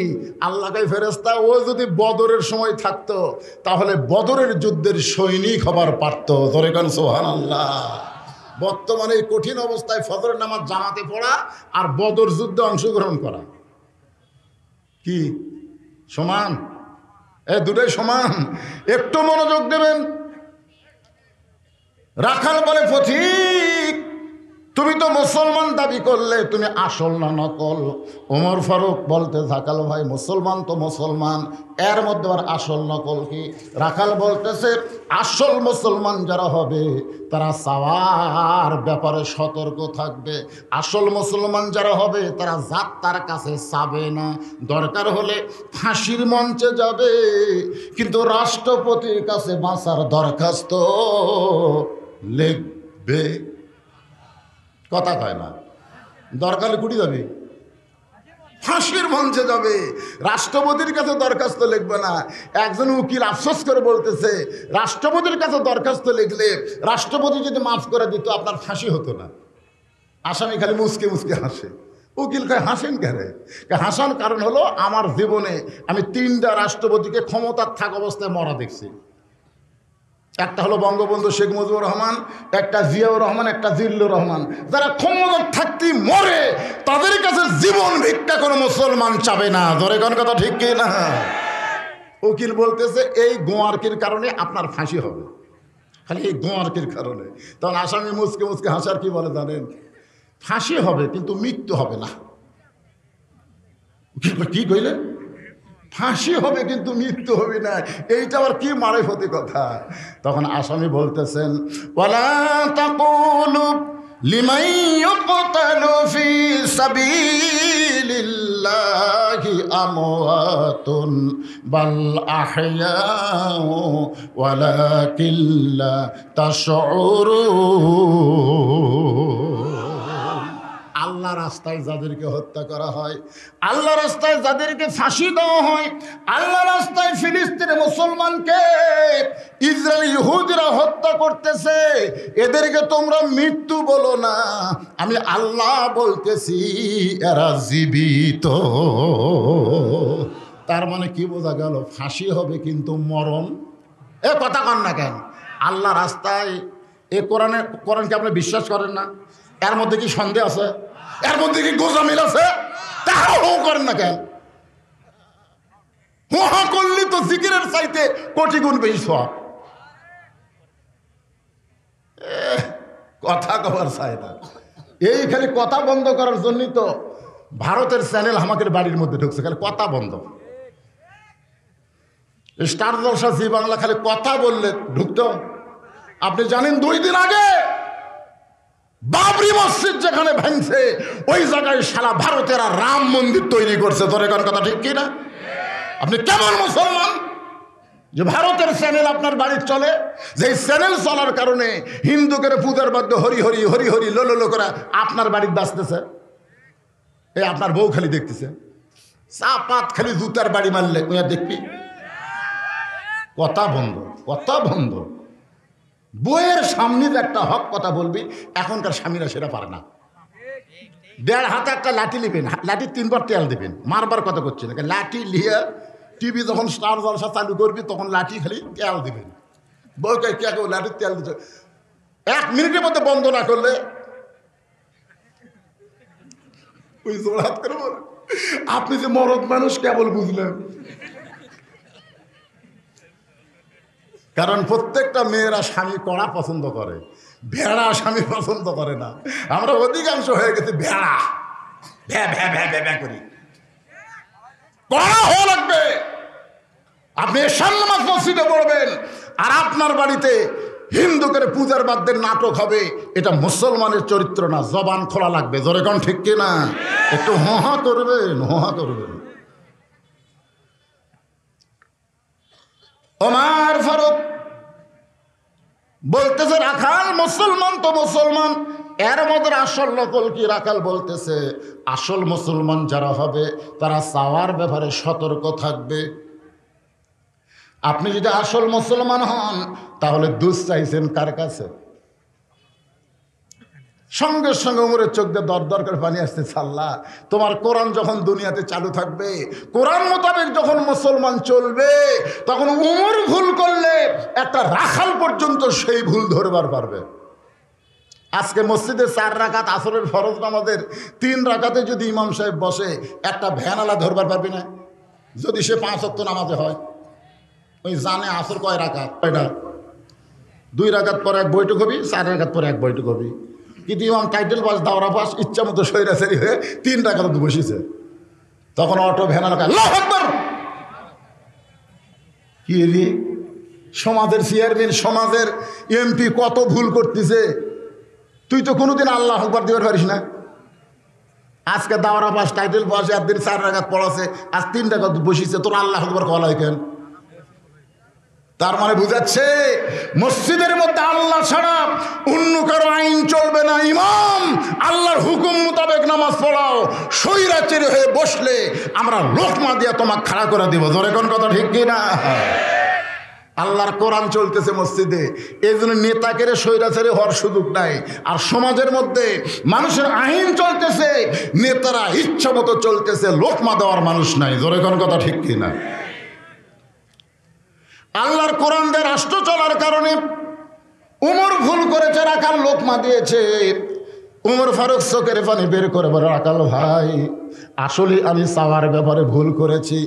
আল্লাহ কয়, ফেরেশতা ও যদি বদরের সময় থাকতো তাহলে বদরের যুদ্ধের সৈনিক হবার পারত। ধরে কান সুবহানাল্লাহ। বর্তমানে এই কঠিন অবস্থায় ফজরের নামাজ জামাতে পড়া আর বদর যুদ্ধে অংশগ্রহণ করা কি সমান? দুটোই সমান। একটু মনোযোগ দেবেন। রাখাল বলে, পথিক, তুমি তো মুসলমান দাবি করলে, তুমি আসল না নকল? ওমর ফারুক বলতে, রাখাল ভাই, মুসলমান তো মুসলমান, এর মধ্যে আর আসল নকল কি? রাখাল বলতেছে, আসল মুসলমান যারা হবে তারা চাওয়ার ব্যাপারে সতর্ক থাকবে। আসল মুসলমান যারা হবে তারা যাত্রার কাছে চাবে না, দরকার হলে ফাঁসির মঞ্চে যাবে, কিন্তু রাষ্ট্রপতির কাছে বাঁচার দরখাস্ত লিখবে। কথা কয় না? দরকার কুটি যাবে, ফাঁসির মঞ্চে যাবে, রাষ্ট্রপতির কাছে দরখাস্ত লিখবে না। একজন উকিল আফসোস করে বলতেছে, রাষ্ট্রপতির কাছে দরখাস্ত লিখলে রাষ্ট্রপতি যদি মাফ করে দিত আপনার ফাঁসি হতো না। আসামি খালি মুসকে মুসকে হাসে। উকিল কয়, হাসেন কেন? হাসান কারণ হলো, আমার জীবনে আমি 3টা রাষ্ট্রপতিকে ক্ষমতার থাক অবস্থায় মরা দেখছি। একটা হলো বঙ্গবন্ধু শেখ মুজিবুর রহমান, একটা জিয়াউর রহমান, একটা জিল্লুর রহমান। যারা ক্ষমতার থাকতেই মরে, তাদের কাছে জীবন ভিক্ষা কোনো মুসলমান চাবে না। ধরে কোন কথা ঠিক কি না? উকিল বলতেছে, এই গোয়ার্কির কারণে আপনার ফাঁসি হবে, খালি এই গোয়ার্কির কারণে। তখন আসামি মুসকে মুসকে হাসার কি বলে জানেন? ফাঁসি হবে কিন্তু মৃত্যু হবে না। কি কইলেন? ফাঁসি হবে কিন্তু মৃত্যু হবে না, এইটা আবার কি মারেফতি কথা? তখন আসামি বলতেছেন, ওয়ালা তাকুলু লিমান ইউকতালু ফি সাবিলিল্লাহি আমওয়াতুন বাল আহইয়াউ ওয়ালাকিন লা তাশউরুন। আল্লাহ রাস্তায় যাদেরকে হত্যা করা হয়, আল্লাহ রাস্তায় যাদেরকে ফাঁসি দেওয়া হয়, আল্লাহ রাস্তায় ফিলিস্তিনের মুসলমানকে ইসরায়েল ইহুদিরা হত্যা করতেছে, এদেরকে তোমরা মৃত্যু বলো না, আমি আল্লাহ বলতেছি এরা জীবিত। তার মানে কি বোঝা গেল? ফাঁসি হবে কিন্তু মরণ। এ কথা কন না কেন? আল্লাহ রাস্তায় এ কোরআনকে আপনি বিশ্বাস করেন না? এর মধ্যে কি সন্দেহ আছে? এর মধ্যে কি গোজামিল আছে? তাও করেন না কেন? মহা করলি তো জিকিরের চাইতে কোটি গুণ বেশি সওয়াব। কথা কবার চাই না। এই খালি কথা বন্ধ করার জন্যই তো ভারতের চ্যানেল আমাদের বাড়ির মধ্যে ঢুকছে, খালি কথা বন্ধ। স্টার জলসা, জি বাংলা খালি কথা বললে ঢুকতো। আপনি জানেন 2 দিন আগে বাবরি মসজিদ যেখানে ভাঙছে ওই জায়গায় সারা ভারতেরা রাম মন্দির তৈরি করছে। তোর এখন কথা ঠিক কিনা? আপনি কেমন মুসলমান যে ভারতের চ্যানেল আপনার বাড়ির চলে? যে চ্যানেল চলার কারণে হিন্দুকে পূজার মধ্যে হরি হরি হরি হরি লো করে আপনার বাড়ির বাঁচতেছে। এই আপনার বউ খালি দেখতেছে, চাপাত খালি জুতার বাড়ি মারলে দেখবি। কথা বন্ধ, কথা বন্ধ। বইয়ের সামনে যে একটা হক কথা বলবি, এখনকার স্বামীরা সেটা পারে না। 1.5 হাতে একটা লাঠি নেবেন, লাঠি 3 বার তেল দেবেন, মারবার কথা করছে না। লাঠি লিয়ে টিভি যখন স্টার জলসা চালু করবি তখন লাঠি খালি তেল দেবেন। বউকে কে কেউ লাঠির তেল দিচ্ছে 1 মিনিটের মধ্যে বন্ধ না করলে ওই জোড়হাত করে বল, আপনি যে মরদ মানুষ কেবল বুঝলেন। কারণ প্রত্যেকটা মেয়েরা স্বামী কড়া পছন্দ করে, ভেড়া স্বামী পছন্দ করে না। আমরা অধিকাংশ হয়ে গেছি ভেড়া, ভ্যা ভ্যা ভ্যা ভ্যা ভ্যা করি। কড়া হওয়া লাগবে। আপনি সান্নামাজ মসজিদে পড়বেন আর আপনার বাড়িতে হিন্দুদের পূজার বাদ্যের নাটক হবে, এটা মুসলমানের চরিত্র না। জবান খোলা লাগবে। জোরে কোন ঠিক কিনা? একটু হোহা করবেন, হোহা করবেন। ওমর ফারুক বলতেছে রাখাল মুসলমান তো মুসলমান, এর মধ্যে আসল নকল কি? রাখাল বলতেছে আসল মুসলমান যারা হবে তারা চাওয়ার ব্যাপারে সতর্ক থাকবে। আপনি যদি আসল মুসলমান হন তাহলে দুধ চাইছেন কার কাছে? সঙ্গে সঙ্গে উমরের চোখ দিয়ে দর করে পানি আসতে, আল্লাহ তোমার কোরআন যখন দুনিয়াতে চালু থাকবে, কোরআন মোতাবেক যখন মুসলমান চলবে, তখন উমর ভুল করলে একটা রাখাল পর্যন্ত সেই ভুল ধরবার পারবে। আজকে মসজিদে 4 রাকাত আসরের ফরজ নামাজের 3 রাকাতে যদি ইমাম সাহেব বসে, একটা ভ্যানালা ধরবার পারবে না? যদি সে 5 ওয়াক্ত নামাজে হয়, ওই জানে আসর কয় রাকাত, কয়টা? 2 রাকাত পরে 1 বৈঠক হবি, 4 রাকাত পরে 1 বৈঠক হবি। কিন্তু ইমাম টাইটেল বাস দাওরা বাস ইচ্ছা মতো সৈরাচারি হয়ে 3 রাকাত বসেছে, তখন অটো ভ্যানালা আল্লাহু আকবার। কি রে, সমাজের চেয়ারম্যান, সমাজের এমপি কত ভুল করতেছে, তুই তো কোনোদিন আল্লাহু আকবার দিতে পারিস না। আজকে দাওরা বাস টাইটেল বাস একদিন 4 রাকাত পড়াছে, আজ 3 রাকাত বসেছে, তোর আল্লাহু আকবার কল হয় কেন? তার মানে বুঝাচ্ছে মসজিদের মধ্যে আল্লাহ ছাড়া অন্য কারো আইন চলবে না। ইমাম আল্লাহর হুকুম মোতাবেক নামাজ পড়াও, স্বৈরাচারী হয়ে বসলে আমরা লোকমা দিয়ে তোমাকে খাড়া করে দিব। জোরে কোন কথা ঠিক কিনা? আল্লাহর কোরআন চলতেছে মসজিদে, এই জন্য নেতাকে স্বৈরাচারী হওয়ার সুযোগ নাই। আর সমাজের মধ্যে মানুষের আইন চলতেছে, নেতারা ইচ্ছা মতো চলতেছে, লোকমা দেওয়ার মানুষ নাই। জোরে কোন কথা ঠিক কিনা? আল্লাহর কোরআন দিয়ে রাষ্ট্র চলার কারণে উমর ভুল করেছে, রাখাল লোকমা দিয়েছে। উমর ফারুক চোখের পানি বের করে বলে, রাখাল ভাই আসলে আমি চাওয়ার ব্যাপারে ভুল করেছি।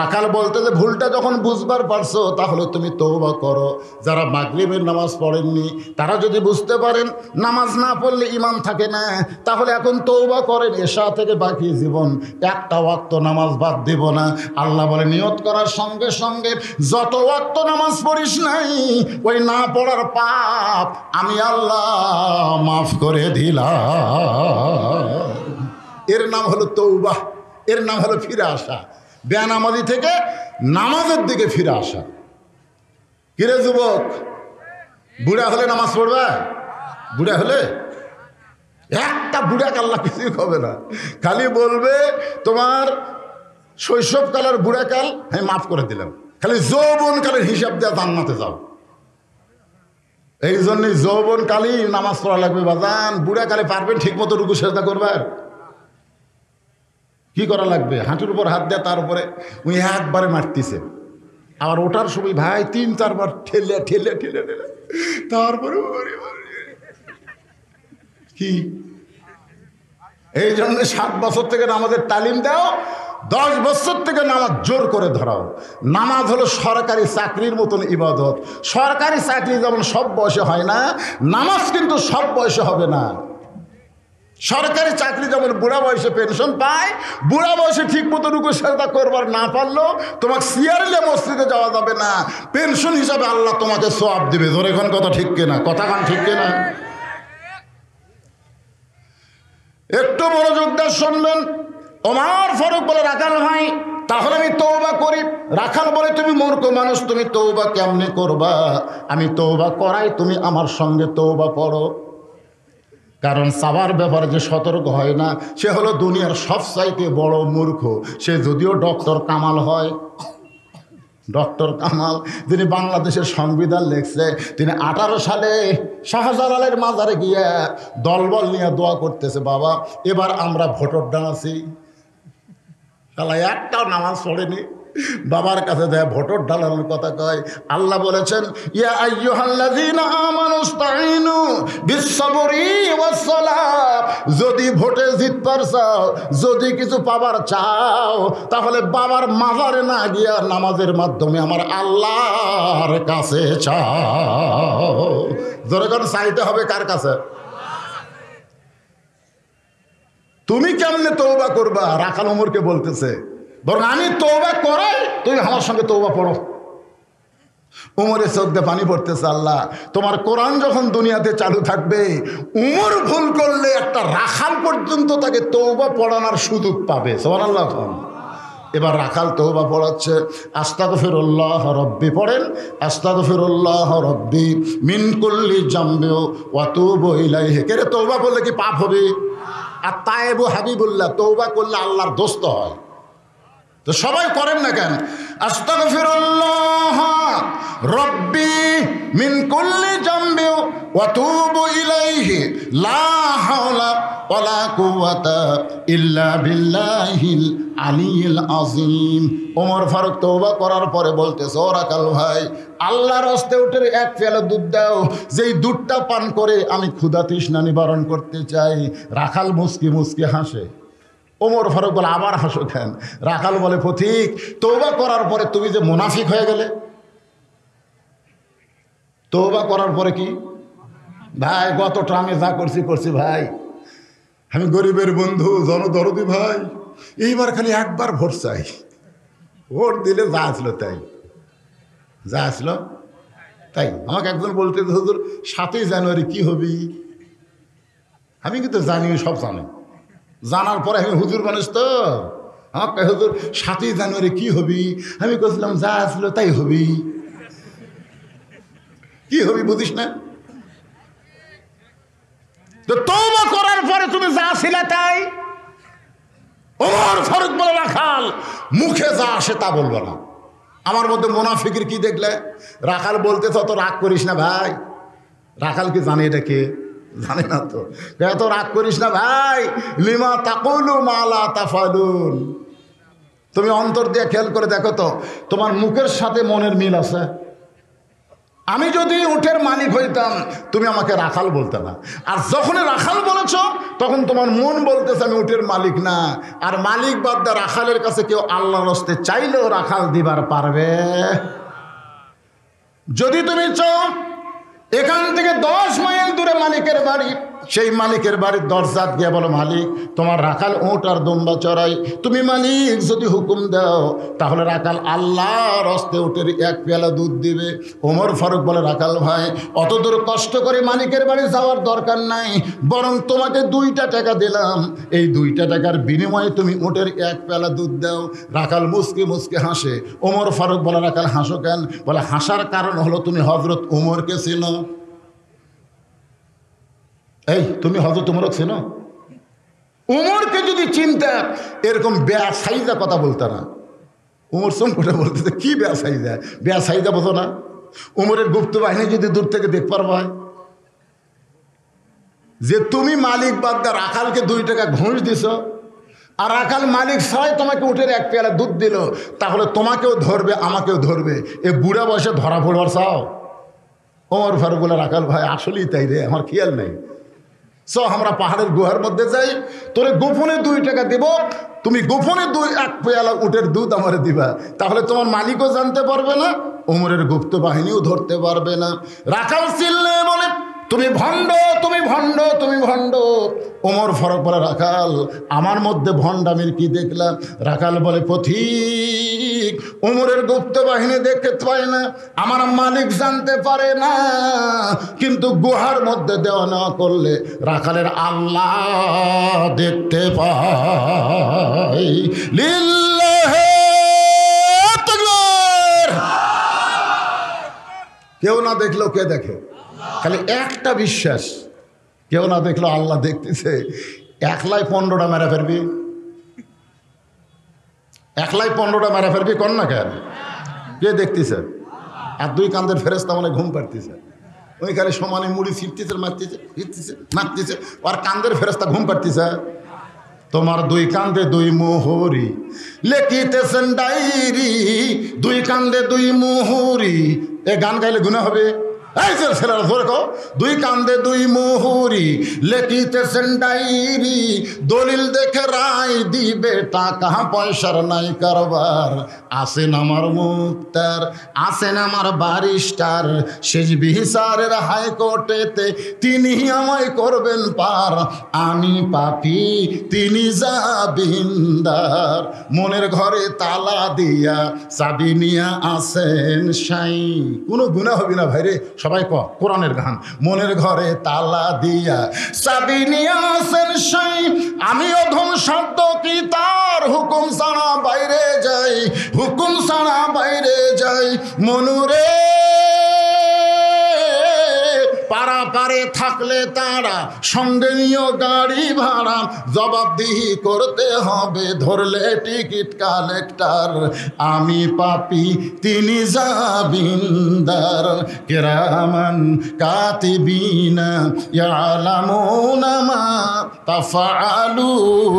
রাখাল বলতে যে ভুলটা যখন বুঝবার পারছো তাহলে তুমি তওবা করো। যারা মাগরিবের নামাজ পড়েননি তারা যদি বুঝতে পারেন নামাজ না পড়লে ঈমান থাকে না, তাহলে এখন তওবা করেন, এশা থেকে বাকি জীবন একটা ওয়াক্ত নামাজ বাদ দেব না। আল্লাহ বলে নিয়ত করার সঙ্গে সঙ্গে যত ওয়াক্ত নামাজ পড়িস নাই ওই না পড়ার পাপ আমি আল্লাহ মাফ করে দিলাম। এর নাম হলো তৌবা, এর নাম হলো ফিরে আসা, বেনামাজি থেকে নামাজের দিকে ফিরে আসা। কিরে যুবক, বুড়া হলে নামাজ পড়বে? বুড়া হলে একটা বুড়াকে আল্লাহ কিছুই হবে না, খালি বলবে তোমার শৈশবকালের বুড়াকাল আমি মাফ করে দিলাম, খালি যৌবনকালের হিসাব দেওয়া জান্নাতে যাও। এই জন্যই যৌবনকালেই নামাজ পড়া লাগবে বাজান। বুড়াকালে পারবেন ঠিক মতো রুকু সেজদা করবার? কি করা লাগবে? হাঁটুর উপর হাত দেয়, তার উপরে উনি একবারে মারতেছে। আবার ওঠার সময় ভাই 3-4 বার ঠেলে ঠেলে ঠেলে ঠেলে তারপরে কি। এই জন্য 7 বছর থেকে নামাজের তালিম দাও, 10 বছর থেকে নামাজ জোর করে ধরাও। নামাজ হলো সরকারি চাকরির মতন ইবাদত। সরকারি চাকরি যেমন সব বয়সে হয় না, নামাজ কিন্তু সব বয়সে হবে না। সরকারি চাকরি যেমন বুড়া বয়সে পেনশন পায়, বুড়া বয়সে ঠিক মতো রুকু সেজদা করবার না পারলেও তোমাকে সিয়ারিলে মসজিদে যাওয়া যাবে না, পেনশন হিসাবে আল্লাহ তোমাকে সওয়াব দিবে। ধরে এখন কথা ঠিক কিনা? কথা কান ঠিক কিনা? একটু মনোযোগ দিয়ে শুনবেন। ওমর ফারুক বলে, রাখাল ভাই তাহলে আমি তওবা করি। রাখাল বলে, তুমি মূর্খ মানুষ, তুমি তওবা কেমনে করবা? আমি তওবা করাই, তুমি আমার সঙ্গে তওবা পড়ো। কারণ চাওয়ার ব্যাপারে যে সতর্ক হয় না, সে হলো দুনিয়ার সবচাইতে বড় মূর্খ। সে যদিও ডক্টর কামাল হয়, ডক্টর কামাল যিনি বাংলাদেশের সংবিধান লিখছে, তিনি 18 সালে শাহজালালের মাজারে গিয়ে দলবল নিয়ে দোয়া করতেছে, বাবা এবার আমরা ভোটর ডানাছি। শালা একটাও নামাজ পড়েনি, বাবার কাছে দেয় ভোটর ডালানোর কথা কয়। আল্লাহ বলেছেন, ইয়া আইয়ুহাল্লাযীনা আমানুস্তাঈনু বিস-সাবরি ওয়াস-সালাহ। যদি ভোটে জিতবার চাও, যদি কিছু পাবার চাও, তাহলে বাবার মাজারে না গিয়া নামাজের মাধ্যমে আমার আল্লাহর কাছে চাও। জোরে করে চাইতে হবে কার কাছে? তুমি কেমনে তওবা করবা? রাখাল ওমরকে বলতেছে, বরং আমি তওবা করাই, তুমি আমার সঙ্গে তওবা পড়ো। উমরের চোখ দিয়ে পানি পড়তেছে। আল্লাহ, তোমার কোরআন যখন দুনিয়াতে চালু থাকবে, উমর ভুল করলে একটা রাখাল পর্যন্ত তাকে তওবা পড়ানোর সুযোগ পাবে। সুবহানাল্লাহ। এবার রাখাল তওবা পড়াচ্ছে। আস্তাগফিরুল্লাহ রব্বি পড়েন, আস্তাগফিরুল্লাহ রব্বি মিন কুল্লি জামবি ওয়া তুবু ইলাইহি। কেরে তওবা করলে কি পাপ হবে? আর তায়েবু হাবিবুল্লাহ, তওবা করলে আল্লাহর দোস্ত হয়। তো সবাই করেন না কেন? আস্তাগফিরুল্লাহ রব্বি মিন কুল্লি জামবি ওয়া তুবু ইলাইহি লা হাওলা ওয়ালা কুওয়াতা ইল্লা বিল্লাহিল আলিয়্যিল আযীম। ওমর ফারুক তওবা করার পরে বলতেছে, ও রাখাল ভাই, আল্লাহর হস্তে উঠে 1 পেয়ালা দুধ দাও, যেই দুধটা পান করে আমি ক্ষুধা তৃষ্ণা নিবারণ করতে চাই। রাখাল মুচকি মুচকি হাসে। ওমর ফারুক বলে, আবার হাসো কেন? রাখাল বলে, পথিক তওবা করার পরে তুমি যে মুনাফিক হয়ে গেলে। তওবা করার পরে কি ভাই? গতটা আমি যা করছি ভাই, আমি গরিবের বন্ধু, জনদরদি ভাই, এইবার খালি একবার ভোট চাই। ভোট দিলে যা আসলো তাই, যা আসলো তাই। আমাকে একজন বলতে, হুজুর 7ই জানুয়ারি কি হবি? আমি কিন্তু জানি, সব জানি। জানার পরে আমি হুজুর মানুষ তো, আমাকে হুজুর 7ই জানুয়ারি কি হবি? আমি বলছিলাম, যা আসলো তাই হবি। কি হবি বুঝিস না? তো তওবা করার পরে তুমি যা ছিলে তাই। ওমর ফারুক বলে, রাখাল মুখে যা আসে তা বলবো না। আমার মধ্যে মুনাফিকের কি দেখলে? রাখাল বলতে তো রাগ করিস না ভাই। রাখাল কি জানে এটা কে? জানে না তো। এত রাগ করিস না ভাই, লিমা তাকুলু মা লা তাফালুন। তুমি অন্তর দিয়ে খেয়াল করে দেখো তো, তোমার মুখের সাথে মনের মিল আছে? আমি যদি উটের মালিক হইতাম, তুমি আমাকে রাখাল বলতে না। আর যখনই রাখাল বলেছ, তখন তোমার মন বলতেছে আমি উটের মালিক না। আর মালিক বাদ দিয়ে রাখালের কাছে কেউ আল্লাহর হস্তে চাইলেও রাখাল দিবার পারবে? যদি তুমি চাও এখান থেকে 10 মাইল দূরে মালিকের বাড়ি, সেই মালিকের বাড়ির দরজাত গিয়ে বলো, মালিক তোমার রাখাল উট আর দুম্বা চড়াই। তুমি মালিক যদি হুকুম দাও, তাহলে রাখাল আল্লাহর হস্তে উটের 1 পেয়ালা দুধ দিবে। ওমর ফারুক বলে, রাখাল ভাই অত দূর কষ্ট করে মালিকের বাড়ি যাওয়ার দরকার নাই, বরং তোমাকে 2টা টাকা দিলাম, এই 2টা টাকার বিনিময়ে তুমি উটের 1 পেয়ালা দুধ দাও। রাখাল মুচকে মুচকে হাসে। ওমর ফারুক বলে, রাখাল হাসো কেন? বলে, হাসার কারণ হলো তুমি হযরত উমরকে চিনো। এই তুমি হযরত উমরকে চেনো? উমরকে যদি চিনতে, এরকম বেয়াসাইজা কথা বলতে না। উমর চমকটা বলতেছে, কি বেয়াসাইজা? বেয়াসাইজা বোঝো না? উমরের গুপ্ত বাহিনী যদি দূর থেকে দেখ পারবা, যে তুমি মালিক বাদ দিয়ে রাখালকে 2 টাকা ঘুষ দিছ, আর রাখাল মালিক ছাড়াই তোমাকে উঠে এক পেয়ালা দুধ দিল, তাহলে তোমাকেও ধরবে আমাকেও ধরবে। এ বুড়া বয়সে ধরা পড়বার চাও? ওমর ফারুক বলে, রাখাল ভাই আসলেই তাই রে, আমার খেয়াল নেই। আমরা পাহাড়ের গুহার মধ্যে যাই, তোরে গোপনে 2 টাকা দিব, তুমি গোপনে 1 পেয়ালা উটের দুধ আমারে দিবা, তাহলে তোমার মালিকও জানতে পারবে না, ওমরের গুপ্ত বাহিনীও ধরতে পারবে না। রাখাল চিল্লে বলে, তুমি ভণ্ড, তুমি ভণ্ড, তুমি ভণ্ড। ওমর ফারুক বলে, রাখাল আমার মধ্যে ভণ্ডামির কি দেখলাম? রাখাল বলে, পথিক ওমরের গুপ্ত বাহিনী দেখতে পায় না, আমার মালিক জানতে পারে না, কিন্তু গুহার মধ্যে দেওয়া নেওয়া করলে রাখালের আল্লাহ দেখতে পায়। লিল্লাহে তাকবীর। কেউ না দেখলেও কে দেখে? খালি একটা বিশ্বাস, কেউ না দেখলো আল্লাহ দেখতেছে। একলাই 15টা মেরা ফেরবি, একলাই 15টা মেরা ফেরবি কর না কেন? কে দেখতেছে? আর 2 কান্দের ফেরেশতা মানে ঘুম পাড়তেছে, ওই খালি সমানে মুড়ি ছিটতেছে, মারতেছে, ফিরতেছে, মারতেছে, আর কান্দের ফেরেশতা ঘুম পাড়তেছে। তোমার 2 কান্দে 2 মোহরি লেখিতেছেন ডায়েরি, 2 কান্দে 2 মোহরি। এ গান গাইলে গুনাহ হবে? ছেলেরা ধরে কো, 2 কান্দে 2 মোহরি লেখিতেছেন ডায়েরি, দলিল দেখে রায় দিবে, টাকা পয়সার নাই কারবার। আসেন আমার মুক্তার, আসেন আমার বারিস্টার, শেষ বিচারের হাইকোর্টেতে তিনি আমায় করবেন পার। আমি পাপী, তিনি জামিনদার, মনের ঘরে তালা দিয়া চাবি নিয়া আসেন সাই। কোনো গুনাহ হবে না ভাইরে, সবাই কোরআনের গান। মনের ঘরে তালা দিয়া চাবি নিয়ে আসেন সাই, আমি অধম শব্দ কি তার হুকুম ছাড়া বাইরে যাই, হুকুম ছাড়া বাইরে যাই। মনুরে পারা পারে থাকলে তারা সঙ্গে নিয়ে গাড়ি ভাড়া, জবাবদিহি করতে হবে ধরলে টিকিট কালেক্টর। আমি পাপী, তিনি জামিনদার, কিরামান কাতিবিনা ইয়ালামুনা মা তাফআলুন।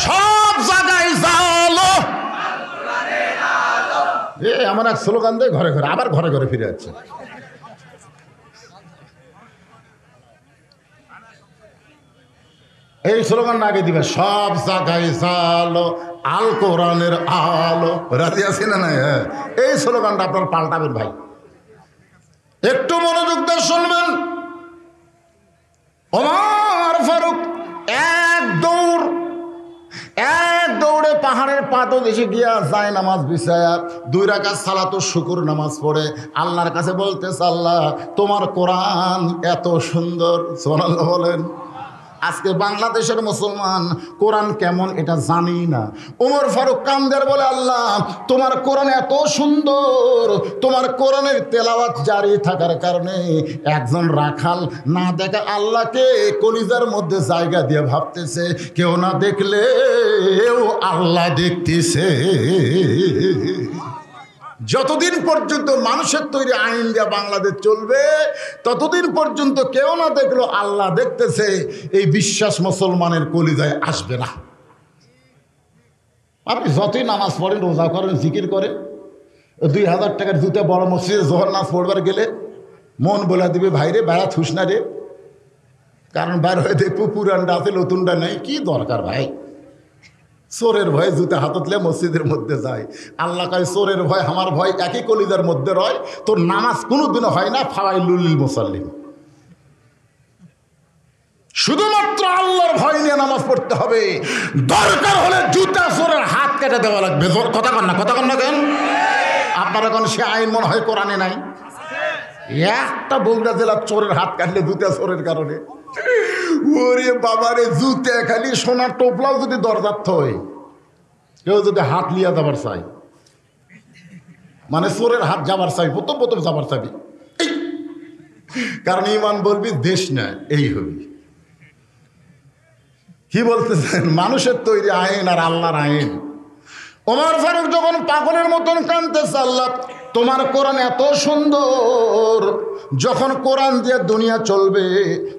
সব জায়গায় জালো। এমন এক স্লোগান দেয় ঘরে ঘরে, আবার ঘরে ঘরে ফিরে যাচ্ছে। এই স্লোগান আগে দিবে, সব জায়গায় জালো, আল কোরআনের আলো। রাজি আছি না? নাই? এই স্লোগানটা আপনার পাল্টাবেন ভাই, একটু মনোযোগ দিয়ে শুনবেন। ওমর ফারুক এক দৌড়ে পাহাড়ের পাদদেশে গিয়া যায় নামাজ বিছায়া 2 রাকাত সালাতুল শুকর নামাজ পড়ে আল্লাহর কাছে বলতেছে, আল্লাহ তোমার কোরআন এত সুন্দর। সুবহানাল্লাহ বলেন। আজকে বাংলাদেশের মুসলমান কোরআন কেমন এটা জানি না। ওমর ফারুক কান্দের বলে, আল্লাহ তোমার কোরআন এত সুন্দর, তোমার কোরআনের তেলাওয়াত জারি থাকার কারণে একজন রাখাল না দেখা আল্লাহকে কলিজার মধ্যে জায়গা দিয়ে ভাবতেছে, কেউ না দেখলেও আল্লাহ দেখতেছে। যতদিন পর্যন্ত মানুষের তৈরি আইন দিয়ে বাংলাদেশ চলবে, ততদিন পর্যন্ত কেউ না দেখলো আল্লাহ দেখতেছে, এই বিশ্বাস মুসলমানের কলিজায় আসবে না। আপনি যতই নামাজ পড়েন, রোজা করেন, জিকির করেন, 2000 টাকার জুতা বড় মসজিদে জোহর নামাজ পড়বার গেলে মন বলে দিবে, ভাইরে বেড়া থুস না রে, কারণ বের হয়ে দেখবো পুরানটা আছে, নতুনটা নেই, কি দরকার ভাই। চোরের ভয়ে জুতে হাততলে মসজিদের মধ্যে যায়। আল্লাহ কয়, চোরের ভয় আমার ভয় একই কলিজার মধ্যে রয়, তোর নামাজ কোনোদিনও হয় না ফাওয়াইলুল লিল মুসাল্লিন। শুধুমাত্র আল্লাহর ভয় নিয়ে নামাজ পড়তে হবে, দরকার হলে জুতা চোরের হাত কেটে দেওয়া লাগবে। কথা কন না কেন? আপনারা কোন সে আইন মনে হয় কোরআনে নাই? একটা বগুড়া জেলার চোরের হাত কাটলে জুতা চোরের কারণে, ওরে বাবারে, জুতে খালি সোনার টোপলাও যদি দরজার্থ হয়, কেউ যদি হাত লিয়া যাবার চাই, মানে চোরের হাত যাবার চাই, প্রথম যাবার চাবি, কারণ ইমান বলবি দেশ না, এই হবি। কি বলতেছেন? মানুষের তৈরি আইন আর আল্লাহর আইন। ওমর ফারুক যখন পাগলের মতন কাঁদতেছে, আল্লাহ তোমার কোরআন এত সুন্দর, যখন কোরআন দিয়ে দুনিয়া চলবে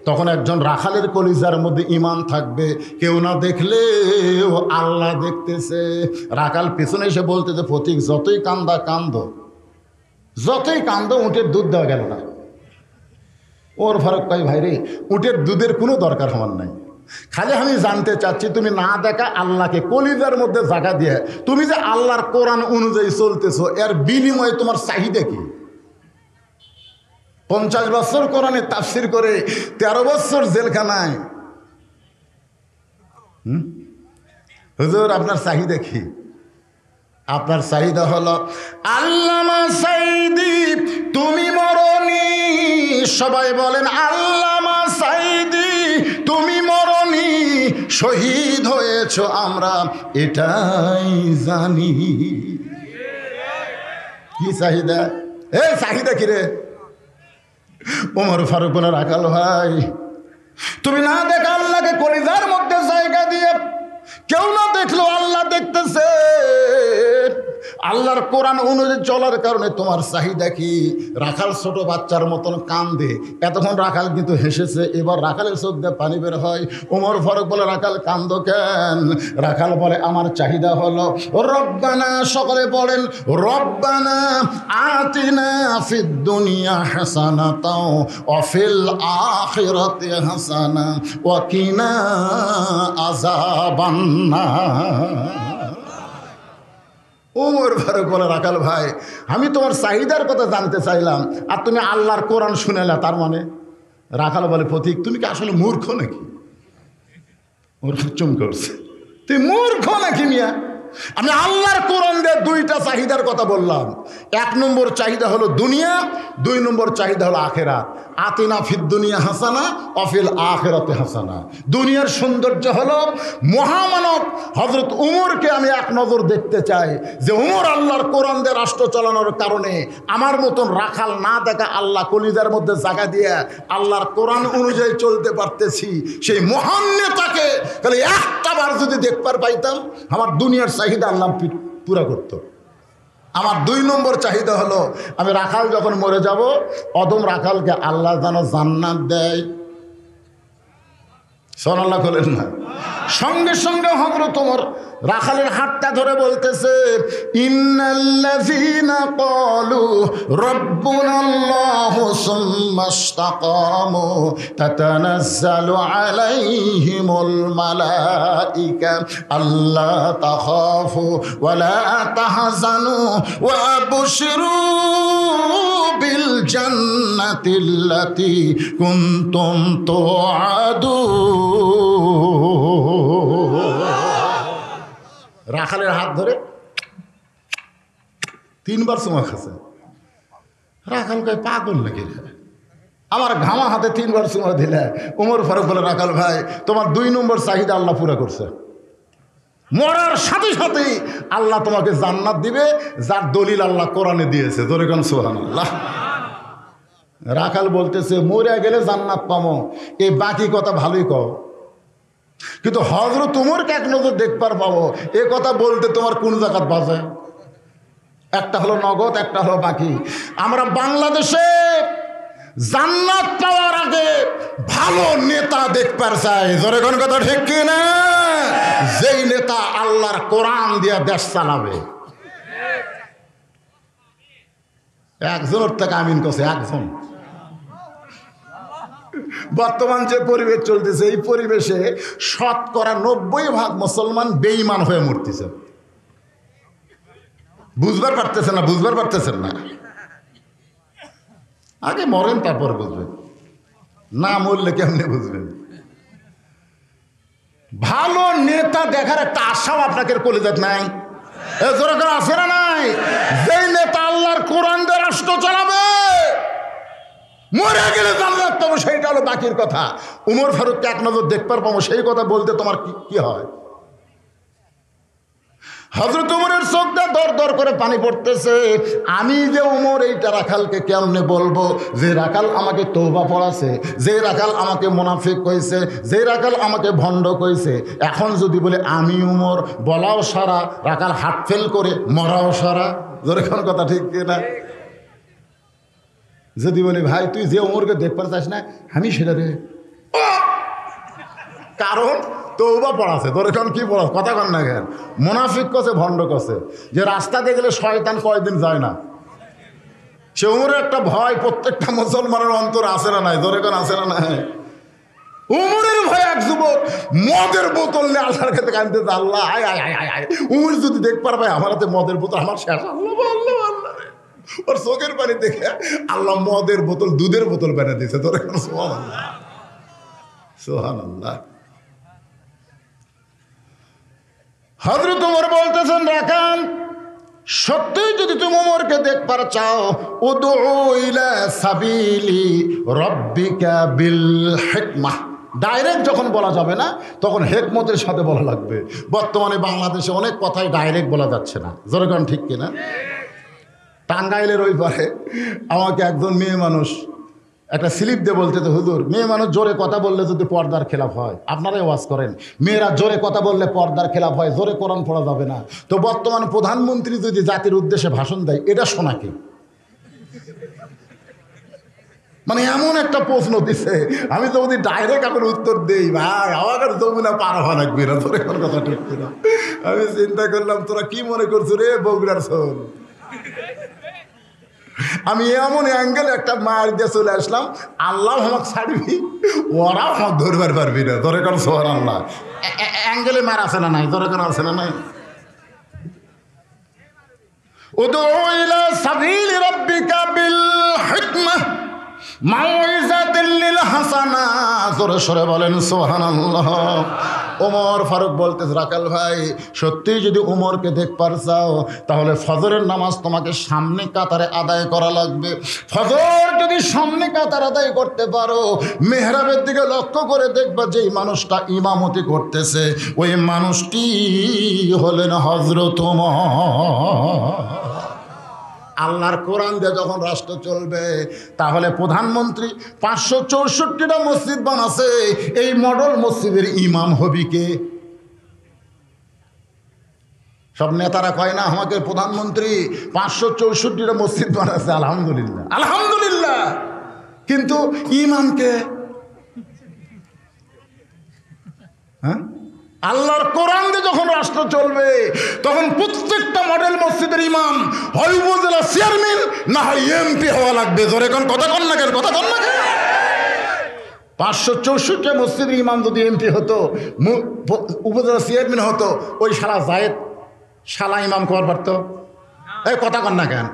তখন একজন রাখালের কলিজার মধ্যে ঈমান থাকবে, কেউ না দেখলেও আল্লাহ দেখতেছে। রাখাল পিছনে এসে বলতেছে, ফতিক যতই কান্দো, যতই কান্দো, উটের দুধ দেওয়া গেল না। ওর ফারুক কয়, ভাই রে, উটের দুধের কোনো দরকার আমার নাই, খালি আমি জানতে চাচ্ছি তুমি না দেখা আল্লাহকে কলিজার মধ্যে জায়গা দিয়ে তুমি যে আল্লাহর কোরআন অনুযায়ী চলতেছো, এর বিনিময়ে তোমার চাহিদা কি? 50 বছর কোরআনে তাফসির করে 13 বছর জেলখানায়, হুজুর আপনার চাহিদা কি? আপনার চাহিদা হলো আল্লামা সাইদি তুমি মরনি। সবাই বলেন আল্লামা সাইদি তুমি মরনি, শহীদ হয়েছ আমরা এটাই জানি। কি চাহিদা? এই চাহিদা কি রে? ওমর ফারুক বলে, রাখাল ভাই তুমি না দেখা আল্লাহকে কলিজার মধ্যে জায়গা দিয়ে, কেউ না দেখলো আল্লাহ দেখতেছে। আল্লাহর কোরআন অনুযায়ী চলার কারণে তোমার চাহিদা কি? রাখাল ছোট বাচ্চার মতন কান্দে, এতক্ষণ রাখাল কিন্তু হেসেছে, এবার রাখালের চোখ দিয়ে পানি বের হয়। ওমর ফারুক বলে, রাখাল কান্দো কেন? রাখাল বলে, আমার চাহিদা হলো রব্বানা, সকলে বলেন রব্বানা আতিনা ফিদ দুনিয়া হাসানাতাও ওয়া ফিল আখিরাতি হাসানা ওয়া কিনা আযাবান নার। ওমর ফারুক বলে, রাখাল ভাই আমি তোমার চাহিদার কথা জানতে চাইলাম আর তুমি আল্লাহর কোরআন শুনেলা, তার মানে? রাখাল বলে, পথিক তুমি কি আসলে মূর্খ নাকি? ওর চুম করছে, তুই মূর্খ নাকি মিয়া? আমি আল্লাহর কোরআন দিয়ে 2টা চাহিদার কথা বললাম। 1 নম্বর চাহিদা হলো দুনিয়া, 2 নম্বর চাহিদা হলো আখেরাত। আতিনা ফিদ দুনিয়া হাসানা অফিল আখেরাতে হাসানা। দুনিয়ার সৌন্দর্য হলো মহামানব হযরত উমরকে আমি এক নজর দেখতে চাই, যে উমর আল্লাহর কোরআন দিয়ে রাষ্ট্র চালানোর কারণে আমার মতন রাখাল না দেখা আল্লাহ কলিজার মধ্যে জায়গা দিয়ে আল্লাহর কোরআন অনুযায়ী চলতে পারতেছি, সেই মহান নেতাকে তাহলে একটা বার যদি দেখবার পাইতাম আমার দুনিয়ার চাহিদা আল্লাহ পুরা করতো। আমার 2 নম্বর চাহিদা হলো আমি রাখাল যখন মরে যাব, অদম রাখালকে আল্লাহ যেন জান্নাত দেয়। সুবহানাল্লাহ বলেন না? সঙ্গে সঙ্গে হযরত ওমর রাখালের হাতটা ধরে বলতেছে, ইন্নাল্লাযীনা ক্বালু রাব্বুনাল্লাহু সুম্মা ইসতাকামু তাতানাজ্জালু আলাইহিমুল মালাইকা আল্লা তাখাফু ওয়া লা তাহজানু ওয়া আবশিরু বিল জান্নাতিল্লাতী কুনতুম তুআদুন। রাখালের হাত ধরে 3 বার চুমা খাচ্ছে। রাখাল কয়, পাগল নাকি রে? আমার ঘামা হাতে 3 বার চুমা দিলে। ওমর ফারুক বলে, রাখাল ভাই তোমার 2 নম্বর চাহিদা আল্লাহ পুরা করছে। মরার সাথে সাথেই আল্লাহ তোমাকে জান্নাত দিবে, যার দলিল আল্লাহ কোরআনে দিয়েছে। জোরে কোন সুবহানাল্লাহ। রাখাল বলতেছে, মরে গেলে জান্নাত পামো, এই বাকি কথা ভালোই কও, কিন্তু হযরত উমরকে এক নজর দেখবার পাবো, এ কথা বলতে তোমার কোন জাকাত বাজে? একটা হলো নগদ, একটা হলো বাকি। আমরা বাংলাদেশে জান্নাত পাওয়ার আগে ভালো নেতা দেখবার চাই। জোরে কোন কথা ঠিক কি না? যেই নেতা আল্লাহর কোরআন দিয়ে দেশ চালাবে। একজনের থেকে আমিন করছে, একজন। বর্তমান যে পরিবেশ চলতেছে, এই পরিবেশে 90% মুসলমান বেঈমান হয়ে মরতেছে। বুঝবার পারতেছেন না? আগে মরেন তারপর বুঝবেন, না মরলে কেমনে বুঝবেন? ভালো নেতা দেখার একটা আশাও আপনাকে কলিজাত নাই? জোরে করে আছে না নাই? যেই নেতা আল্লাহর কোরআন দিয়ে রাষ্ট্র চালাবে, মরে গেলে জান্নাত পাবো, সেইটা হলো বাকির কথা। উমর ফারুককে এক নজর দেখবার পাবো, সেই কথা বলতে তোমার কি হয়? হযরত উমরের চোখটা দর দর করে পানি পড়তেছে। আমি যে উমর এইটা রাখালকে কেমনে বলবো, যে রাখাল আমাকে তওবা পড়াছে, যে রাখাল আমাকে মুনাফিক কইছে, যে রাখাল আমাকে ভণ্ড কইছে, এখন যদি বলে আমি উমর, বলাও সারা, রাখাল হার্ট ফেল করে মরাও সারা। জোরে কোন কথা ঠিক কিনা? যদি বলি ভাই তুই যে উমরকে দেখতে চাস না, আমি সেটা রে, কারণ তওবা পড়াছে। তোর এখন কি পড়াস? কথা কন না কেন? মুনাফিক কছে, ভণ্ড কছে, যে রাস্তাতে গেলে শয়তান কয়দিন যায় না। সে উমরের একটা ভয় প্রত্যেকটা মুসলমানের অন্তর আছে না নাই? তোর এখন আছে না নাই? উমরের ভয় এক যুবক মদের বোতল নিয়ে আল্লাহর কাছে কাঁদতেছে, আল্লাহ আয় আয় আয় আয় আয়, উমর যদি দেখতে পারবে আমার হাতে মদের বোতল, আমার শেষ। আল্লাহ আল্লাহ আল্লাহ রে, ওর চোখের পানি দেখে আল্লাহ মদের বোতল দুধের বোতল বেড়ে দিয়েছে। তোর এখন সুবহানাল্লাহ সুবহানাল্লাহ। হযরত উমর বলতেছেন, রাখাল সত্যই যদি তুমি উমরকে দেখবার চাও, উদউ ইলা সাবিলি রাব্বিকা বিল হিকমাহ। ডাইরেক্ট যখন বলা যাবে না, তখন হিকমতের সাথে বলা লাগবে। বর্তমানে বাংলাদেশে অনেক কথাই ডাইরেক্ট বলা যাচ্ছে না। জোরে কোন ঠিক কিনা? টাঙ্গাইলের ওই পারে আমাকে একজন মেয়ে মানুষ একটা স্লিপ দিয়ে বলতে, তো হুজুর মেয়ে মানুষ জোরে কথা বললে যদি পর্দার খেলাফ হয়, আপনারাই ওয়াজ করেন, মেয়েরা জোরে কথা বললে পর্দার খেলাফ হয়, জোরে কোরআন পড়া যাবে না। তো বর্তমান প্রধানমন্ত্রী যদি জাতির উদ্দেশ্যে ভাষণ দেয়, এটা শোনা কি? মানে এমন একটা প্রশ্ন দিছে, আমি তো যদি ডাইরেক্ট এখন উত্তর দেই, ভাই আমার যমুনা পার হওয়া লাগবে না। তোর এখন কথা ঠিক না? আমি চিন্তা করলাম, তোরা কি মনে করছো রে বগুড়ার শোন? আমি এমন অ্যাঙ্গেলে একটা মার দিয়ে চলে আসলাম, আল্লাহ আমাকে ছাড়বি, ওরাও আমাকে ধরবার পারবি না। তোর এখন সুবহানাল্লাহ অ্যাঙ্গেলে মার আছে না নাই? তোর এখন আছে না নাই? উদউ ইলা সাবিলি রাব্বিকা বিল হিকমাহ মাউইযাতিল লিল হাসানা। জোরে সরে বলেন সুবহানাল্লাহ। ওমর ফারুক বলতেছে, রাখাল ভাই সত্যিই যদি উমরকে দেখবার চাও, তাহলে ফজরের নামাজ তোমাকে সামনে কাতারে আদায় করা লাগবে। ফজর যদি সামনে কাতার আদায় করতে পারো, মেহরাবের দিকে লক্ষ্য করে দেখবা যেই মানুষটা ইমামতি করতেছে, ওই মানুষটি হলেন হযরত ওমর। আল্লাহর কোরআন দিয়ে যখন রাষ্ট্র চলবে, তাহলে প্রধানমন্ত্রী 564টা মসজিদ বানাছে, এই মডেল মসজিদের ইমাম হবি কে? সব নেতারা কয় না আমাকে প্রধানমন্ত্রী 564টা মসজিদ বানাচ্ছে, আলহামদুলিল্লাহ আলহামদুলিল্লাহ, কিন্তু ইমামকে? হ্যাঁ, আল্লাহর কোরআন দিয়ে যখন রাষ্ট্র চলবে, তখন প্রত্যেকটা মডেল মসজিদের ইমাম হয় উপজেলা চেয়ারম্যান, না হয় এমপি হওয়া লাগবে। জোরে কোন কথা কন না কেন? কথা কন না কেন? 564টা মসজিদের ইমাম যদি এমপি হতো, উপজেলা চেয়ারম্যান হতো, ওই শালা জায়েদ শালা ইমাম কর পারত? এই কথা কন না কেন?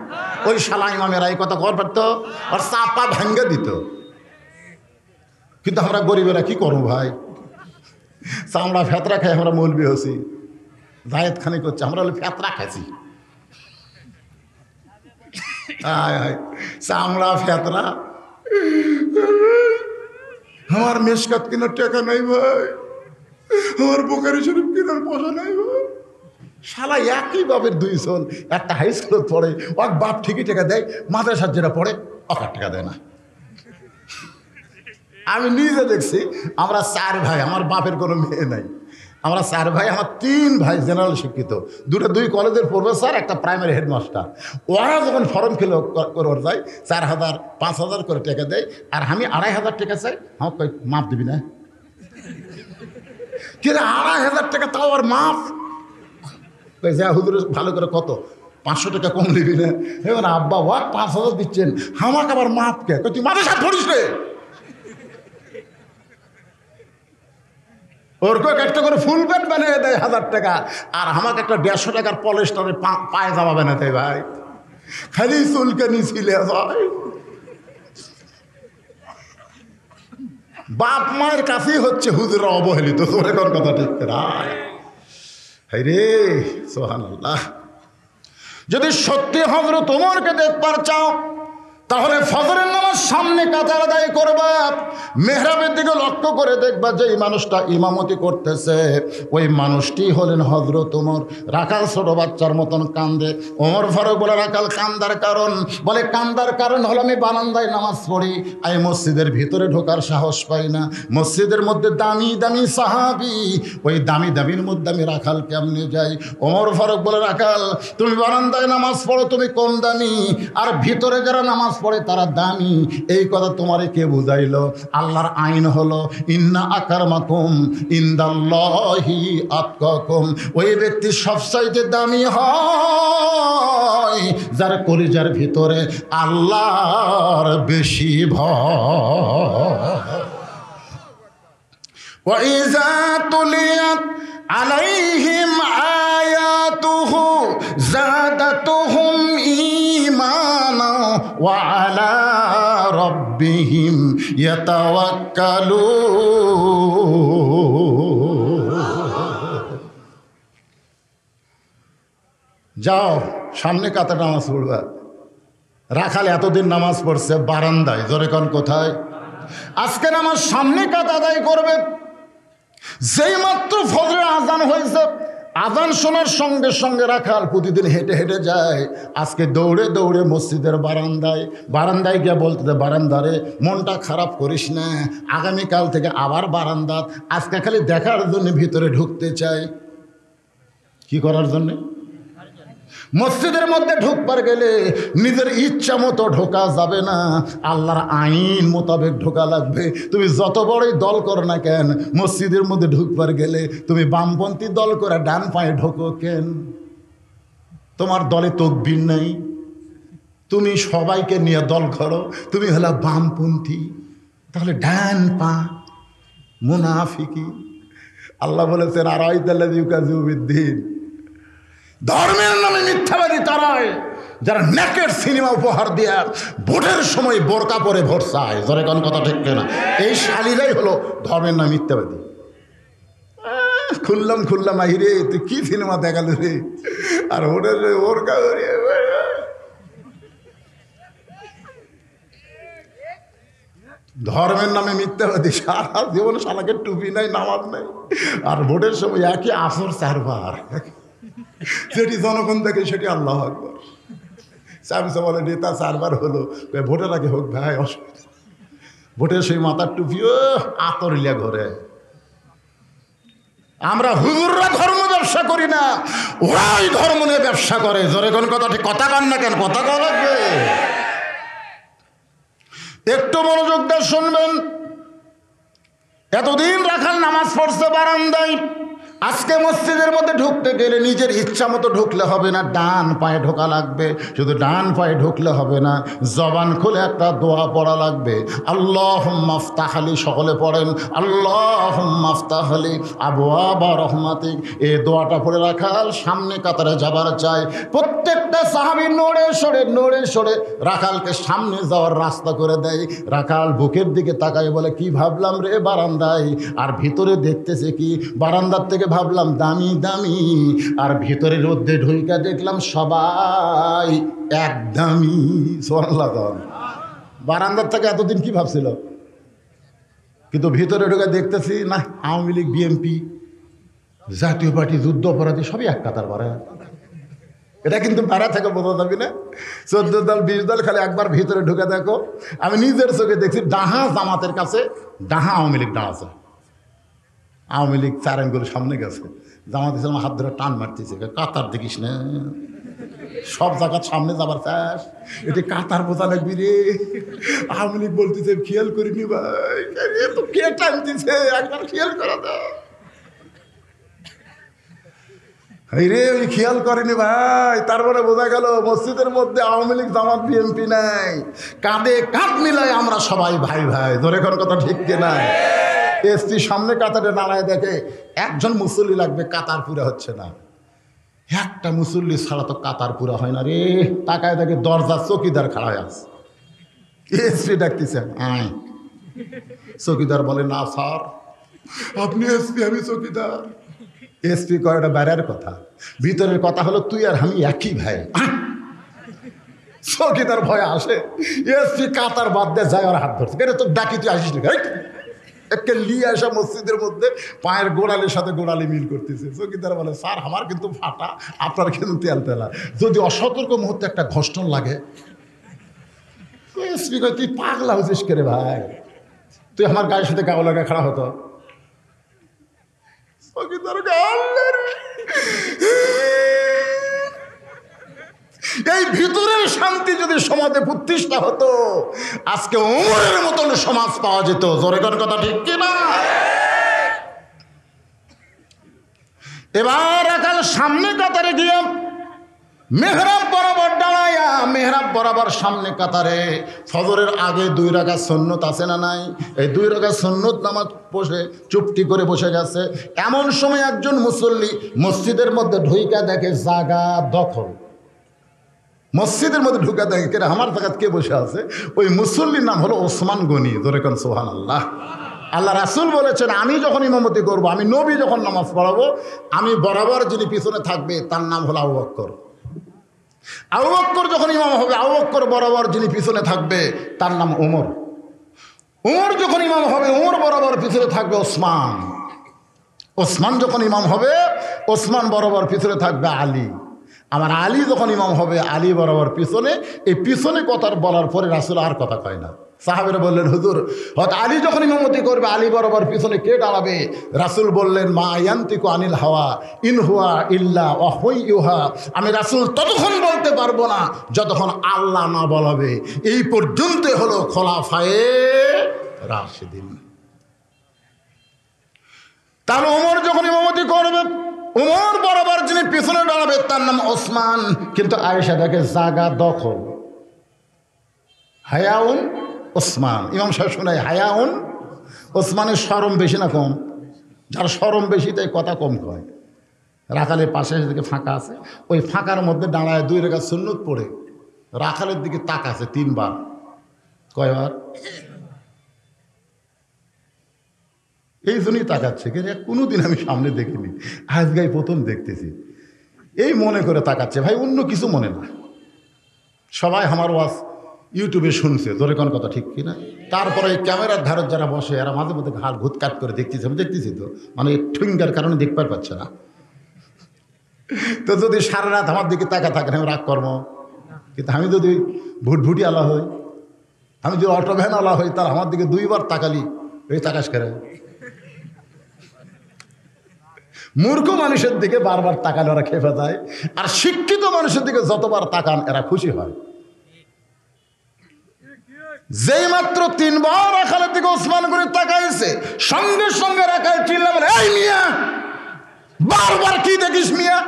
ওই শালা ইমামেরা এই কথা কর পারত? আর চাপা ভাঙ্গে দিত। কিন্তু আমরা গরিবেরা কি করবো ভাই? চামড়া ফেতরা খাই আমরা মৌলবি হচ্ছি, জায়েদ খানি করছে, আমরা হলে ফেতরা খাইছি। চামড়া ফেতরা, আমার মেশকাত কেনার টাকা নাই ভাই, আমার বোকারি শরীফ কেনার পয়সা নাই ভাই। শালা একই বাপের দুই জন, একটা হাই স্কুলত পড়ে, ওর বাপ ঠিকই টাকা দেয়, মাদ্রাসার যেটা পড়ে ওকার টাকা দেয় না। আমি নিজে দেখছি, আমরা 4 ভাই, আমার বাপের কোনো মেয়ে নাই, আমরা 4 ভাই, আমার 3 ভাই জেনারেল শিক্ষিত, 2 কলেজের প্রফেসর, একটা প্রাইমারি হেডমাস্টার। ওরা যখন ফর্ম ফিল করে যায় 4,000 5,000 করে টাকা দেয়, আর আমি 2,500 টাকা চাই, আমার কই মাপ দিবি না? কিন্তু 2,500 টাকা তাও আর মাপ? যা হুজুর ভালো করে কত 500 টাকা কম দিবি না? এখন আব্বা ও 5,000 দিচ্ছেন, আমাকে আবার মাপ কে? তুই মাথা সাথ ধরিস রে। ওর একটা করে ফুল প্যান্ট বানিয়ে দেয় 1,000 টাকা, আর আমাকে একটা 150 টাকার পলিস্টারের পায়জামা বানিয়ে দেয় ভাই, খালি চুলকে নিছিলে ভাই। বাপ মায়ের কাছেই হচ্ছে হুজুরা অবহেলিত। তোরে কোন কথা ঠিক না? হাই রে সুবহানাল্লাহ। যদি সত্যি হযরত ওমরকে দেখবার চাও, তাহলে ফজরের নামাজ সামনে কাতার আদায় করবা, মেহরাবের দিকে লক্ষ্য করে দেখবা যে এই মানুষটা ইমামতি করতেছে ওই মানুষটি হলেন হযরত ওমর। রাখাল ছোট বাচ্চার মতন কান্দে। ওমর ফারুক বলে, রাখাল কান্দার কারণ? বলে, কান্দার কারণ হলো আমি বারান্দায় নামাজ পড়ি, আমি মসজিদের ভিতরে ঢোকার সাহস পাই না। মসজিদের মধ্যে দামি দামি সাহাবী, ওই দামি দামির মধ্যে আমি রাখাল কেমনে যাই? ওমর ফারুক বলে, রাখাল তুমি বারান্দায় নামাজ পড়ো, তুমি কম দামি, আর ভিতরে যারা নামাজ পড়ে তারা দামি। এই কথা তোমারে কে বুঝাইলো? আল্লাহর আইন হলো ইন্না আকরামাকুম ইনদাল্লাহি আতকাকুম। ওই ব্যক্তি সবচাইতে দামি হয় যার কলিজার ভিতরে আল্লাহর বেশি ভয়। ওয়াইযা তুলিয়াত আলাইহিম আয়াতুহু যাদাতুহুম ঈমানা ওয়া আলা রাব্বিহিম ইয়াতাওয়াক্কালুন। যাও সামনে কাতার নামাজ পড়বা। রাখাল এতদিন নামাজ পড়ছে বারান্দায়, জোরে কোন কোথায়? আজকে নামাজ সামনে কাত আদায় করবে। যেই মাত্র ফজরের আজান হয়েছে, আজান শোনার সঙ্গে সঙ্গে রাখাল প্রতিদিন হেঁটে হেঁটে যায়, আজকে দৌড়ে দৌড়ে মসজিদের বারান্দায় গিয়ে বলতে, বারান্দারে মনটা খারাপ করিস না, আগামীকাল থেকে আবার বারান্দাত। আজকে খালি দেখার জন্য ভিতরে ঢুকতে চাই। কি করার জন্যে? মসজিদের মধ্যে ঢুকবার গেলে নিজের ইচ্ছা মতো ঢোকা যাবে না, আল্লাহর আইন মোতাবেক ঢোকা লাগবে। তুমি যত বড়ই দল করো না কেন, মসজিদের মধ্যে ঢুকবার গেলে তুমি বামপন্থী দল করে ডান পায়ে ঢোকো কেন? তোমার দলে তকবীর নেই, তুমি সবাইকে নিয়ে দল করো, তুমি হলো বামপন্থী, তাহলে ডান পা মুনাফিকি। আল্লাহ বলেছেন আরাইতাল্লাযী ইউকাযযিবু বিদ্দীন, ধর্মের নামে মিথ্যাবাদী তারাই যারা নেকের সিনেমা উপহার দিয়া ভোটের সময় বোরকা পরে ভোট চায়। জোরে কোন কথা ঠিক না? এই শালীরাই হলো ধর্মের নামে মিথ্যাবাদী। খুললাম আহিরে তুই কি সিনেমা দেখালো রে, আর ভোটের বোরকা ধর্মের নামে মিথ্যাবাদী। সারা জীবন শালাকে টুপি নাই, নামাজ নাই, আর ভোটের সময় একই আসর 4 বার। যেটি জনগণ দেখে সেটি আল্লাহ আকবার। চামচা বলে নেতা 4 বার হলো, ভোটের আগে হোক ভাই, অসুবিধা। ভোটের সেই মাথার টুপিও আতরিয়া ঘরে। আমরা হুজুররা ধর্ম ব্যবসা করি না, ওরাই ধর্ম নিয়ে ব্যবসা করে। জোরে কোন কথা ঠিক? কথা কান না কেন? কথা কওয়া লাগবে। একটু মনোযোগ দিয়ে শুনবেন। এতদিন রাখাল নামাজ পড়ছে বারান্দায়, আজকে মসজিদের মধ্যে ঢুকতে গেলে নিজের ইচ্ছা মতো ঢুকলে হবে না, ডান পায়ে ঢোকা লাগবে। শুধু ডান পায়ে ঢুকলে হবে না, জবান খুলে একটা দোয়া পড়া লাগবে। আল্লাহুম্মা আফতাহ লি, সকলে পড়েন আল্লাহুম্মা আফতাহ লি আবওয়াবা রহমাতিক। এই দোয়াটা পড়ে রাখাল সামনে কাতারে যাবার চাই। প্রত্যেকটা সাহাবী নড়ে সরে রাখালকে সামনে যাওয়ার রাস্তা করে দেয়। রাখাল বুকের দিকে তাকায় বলে, কি ভাবলাম রে বারান্দায়, আর ভিতরে দেখতেছে কি? বারান্দার থেকে ভাবলাম দামি দামি, আর ভিতরে রোদ্দে ঢুইকা দেখলাম সবাই এক দামি। সুবহানাল্লাহ। বারান্দার থেকে এতদিন কি ভাবছিল, কিন্তু ভিতরে ঢুকে দেখতেছি না, আওয়ামী লীগ, বিএনপি, জাতীয় পার্টি, যুদ্ধ অপরাধী সবই এক কাতার বাড়া। এটা কিন্তু ভাড়া থেকে বোঝা যাবে না। 14 দল 20 দল, খালি একবার ভিতরে ঢুকে দেখো। আমি নিজের চোখে দেখছি, ডাহা জামাতের কাছে ডাহা আওয়ামী লীগ দাঁড়াচ্ছে। আওয়ামী লীগ 4 আঙ্গুল সামনে গেছে, জামাত ইসলাম হাত ধরে টান মারতেছে, কাতার দেখিস না, সব জায়গার সামনে যাবার চাস, এটি কাতার বোঝা লাগবি রে। আওয়ামী লীগ বলতেছে, খেয়াল করিনি ভাই, তো কে টানতেছে, একবার খেয়াল করা দাও। রে ওই খেয়াল করেনি ভাই। তারপরে বোঝা গেল মসজিদের মধ্যে আওয়ামী লীগ, জামাত, বিএনপি নাই, কাঁধে কাঁধ মিলাই আমরা সবাই ভাই ভাই। ধরে কোন কথা ঠিক কিনা? এসপি সামনে কাতারে দাঁড়ায় দেখে একজন মুসল্লি লাগবে, কাতার পুরা হচ্ছে না। একটা মুসল্লি ছাড়া তো কাতার পুরা হয় না রে। তাকায় দেখে দরজার চৌকিদার খাড়া আছে। এসপি ডাকতেছে, আয়। চৌকিদার বলে, না স্যার, আপনি এসপি, আমি চৌকিদার। এসপি কয়, ওটা বাইরের কথা, ভিতরের কথা হলো তুই আর আমি একই ভাই। চৌকিদার ভয়ে আসে, এসপি কাতার বাদ দিয়ে যায়, আর হাত ধরছে, কেন তো ডাকি তুই আসিস না, একে লিয়ে আসা মসজিদের মধ্যে পায়ের গোড়ালির সাথে গোড়ালি মিল করতেছে। চৌকিদার বলে, স্যার আমার কিন্তু ফাটা, আপনার কিন্তু তেল তেলা, যদি অসতর্ক মুহূর্তে একটা ঘর্ষণ লাগে। এসপি কয়, তুই পাগলা হচ্ছিস কে রে ভাই, তুই আমার গায়ের সাথে গাও লাগা খাড়া হতো। চৌকিদার এই ভিতরের শান্তি যদি সমাজে প্রতিষ্ঠা হতো, আজকে ওমরের মতন সমাজ পাওয়া যেত। জোরে কোন কথা ঠিক কিনা? এবার রাখাল সামনে কাতারে গিয়ে মেহরাব বরাবর দাঁড়াইয়া, মেহরাব বরাবর সামনে কাতারে ফজরের আগে 2 রাকাত সুন্নত আছে না নাই? এই 2 রাকাত সুন্নত নামাজ বসে চুপটি করে বসে গেছে। এমন সময় একজন মুসল্লি মসজিদের মধ্যে ঢুইকা দেখে জায়গা দখল। মসজিদের মধ্যে ঢুকা দেখে কে আমার জায়গা কে বসে আছে? ওই মুসল্লির নাম হলো ওসমান গনি। ধরে কোন সুবহানাল্লাহ। আল্লাহ রাসূল বলেছেন, আমি যখন ইমামতি করব, আমি নবী যখন নামাজ পড়াবো, আমি বরাবর যিনি পিছনে থাকবে তার নাম হলো আবু বকর। আবু বকর যখন ইমাম হবে, আবু বকর বরাবর যিনি পিছনে থাকবে তার নাম ওমর। ওমর যখন ইমাম হবে, ওমর বরাবর পিছনে থাকবে ওসমান। ওসমান যখন ইমাম হবে, ওসমান বরাবর পিছনে থাকবে আলী। আমার আলী যখন ইমাম হবে, আলী বরাবর পিছনে। এই পিছনে কথা বলার পরে রাসূল আর কথা কয় না। সাহাবেরা বললেন, হুজুর হয়তো আলী যখন ইমামতি করবে, আলী বরাবর পিছনে কে দাঁড়াবে? রাসূল বললেন, মা ইয়ান্তিকু আনিল হাওয়া ইন হুয়া ইল্লা ওয়াহয়ুহা। আমি রাসূল ততক্ষণ বলতে পারবো না যতক্ষণ আল্লাহ না বলাবে। এই পর্যন্ত হলো খোলাফায়ে রাশিদিন। তাহলে ওমর যখন ইমামতি করবে, ওমর বরাবর যিনি পিছনে দাঁড়াবে তার নাম ওসমান। কিন্তু আয়েশা দেখে জায়গা দখল, হায়াউন ওসমান। ইমাম সাহেব শোনায় হায়াউন ওসমানের শরম বেশি না কম? যার শরম বেশি তাই কথা কম কয়। রাখালের পাশে দিকে ফাঁকা আছে, ওই ফাঁকার মধ্যে দাঁড়ায় 2 রাকাত সুন্নত পড়ে রাখালের দিকে তাকাছে 3 বার। কয়বার? এই জন্যই তাকাচ্ছে, কিন্তু কোনোদিন আমি সামনে দেখিনি, আজকেই প্রথম দেখতেছি। এই মনে করে তাকাচ্ছে, ভাই অন্য কিছু মনে না। সবাই আমার ওয়াজ ইউটিউবে শুনছে, ধরে কোন কথা ঠিক কিনা? তারপরে এই ক্যামেরার ধারত যারা বসে, এরা মাঝে মধ্যে ঘাড় ঘুতকাট করে দেখতেছে। আমি দেখতেছি তো, মানে ঠুঙ্গার কারণে দেখতে পাচ্ছে না। তো যদি সারা রাত আমার দিকে তাকা থাকেন, আমি রাগ কর্ম। কিন্তু আমি যদি ভুটভুটি আলা হই, আমি যদি অটো ভ্যান আলা হই, তার আমার দিকে 2 বার তাকালি, এই তাকাস করে। মূর্খ মানুষের দিকে বারবার তাকালে ওরা খেপে যায়, আর শিক্ষিত মানুষের দিকে যতবার তাকান এরা খুশি হয়। যেই মাত্র 3 বার রাখালের দিকে ওসমান করে তাকাইছে, সঙ্গে সঙ্গে রাখাল চিল্লা বলে, এই মিয়া, বারবার কি দেখিস মিয়া?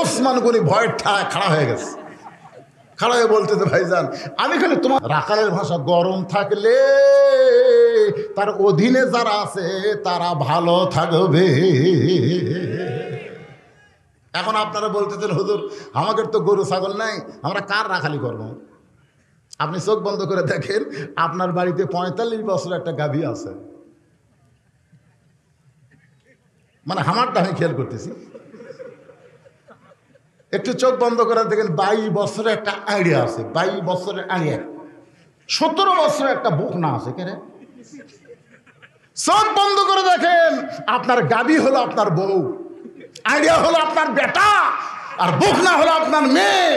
ওসমান গনি ভয়ের ঠায় খাড়া হয়ে গেছে। খাড়া হয়ে বলতেছে, ভাইজান আমি খালি তোমার। রাখালের ভাষা, গরম থাকলে তার অধীনে যারা আছে তারা ভালো থাকবে। এখন আপনারা বলতেছেন, হুজুর আমাদের তো গরু ছাগল নাই, আমরা কার রাখালি করব? আপনি চোখ বন্ধ করে দেখেন, আপনার বাড়িতে 45 বছর একটা গাভী আছে। মানে আমারটা আমি খেয়াল করতেছি, একটু চোখ বন্ধ করে দেখেন 22 বছরের একটা আইডিয়া আছে। 22 বছরের আইডিয়া, 17 বছরের একটা বুকনা আছে। কেন? চোখ বন্ধ করে দেখেন, আপনার গাভী হলো আপনার বউ, আইডিয়া হলো আপনার বেটা, আর বুকনা হলো আপনার মেয়ে।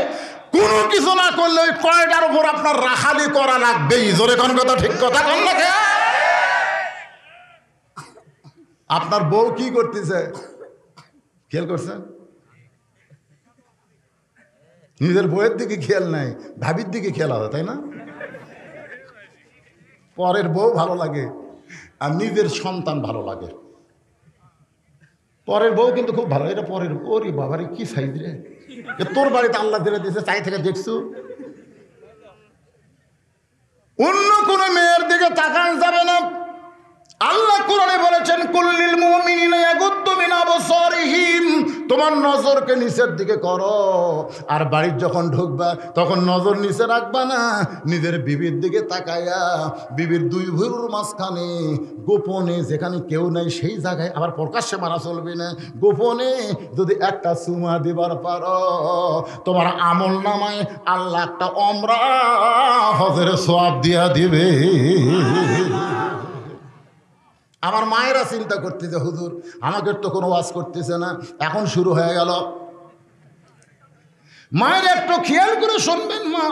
কোনো কিছু না করলে ওই কয়টার উপর আপনার রাখালি করা লাগবেই। জোরে কোন কথা ঠিক কথা কোন না? আপনার বউ কি করতেছে খেয়াল করছেন? নিজের বউয়ের দিকে খেয়াল নাই, ভাবির দিকে খেয়াল হবে, তাই না? পরের বউ ভালো লাগে আর নিজের সন্তান ভালো লাগে। পরের বউ কিন্তু খুব ভালো, এটা পরের বউ। ওরে বাবারে কি সাইজ রে, তোর বাড়িতে আল্লাহ দিলে দিয়েছে, চাই থেকে দেখছো। অন্য কোন মেয়ের দিকে তাকান যাবে না। আল্লাহ কোরআনে বলেছেন, কুল্লিল মুমিনিনা ইয়াগুদ্দু মিন আবসারিহিম, তোমার নজরকে নিচের দিকে করো, আর বাড়ির যখন ঢুকবা তখন নজর নিচে রাখবা না, নিজের বিবির দিকে তাকাইয়া বিবির দুই ভুরুর মাঝখানে গোপনে যেখানে কেউ নেই সেই জায়গায়, আবার প্রকাশ্যে মারা চলবে না, গোপনে যদি একটা চুমা দিবার পারো, তোমার আমল নামায় আল্লাহ একটা ওমরা হজের সওয়াব দিয়া দিবে। আমার মায়েরা চিন্তা করতেছে, হুজুর আমাকে তো কোনো ওয়াজ করতেছে না, এখন শুরু হয়ে গেল। মায়ের একটু খেয়াল করে শুনবেন মা,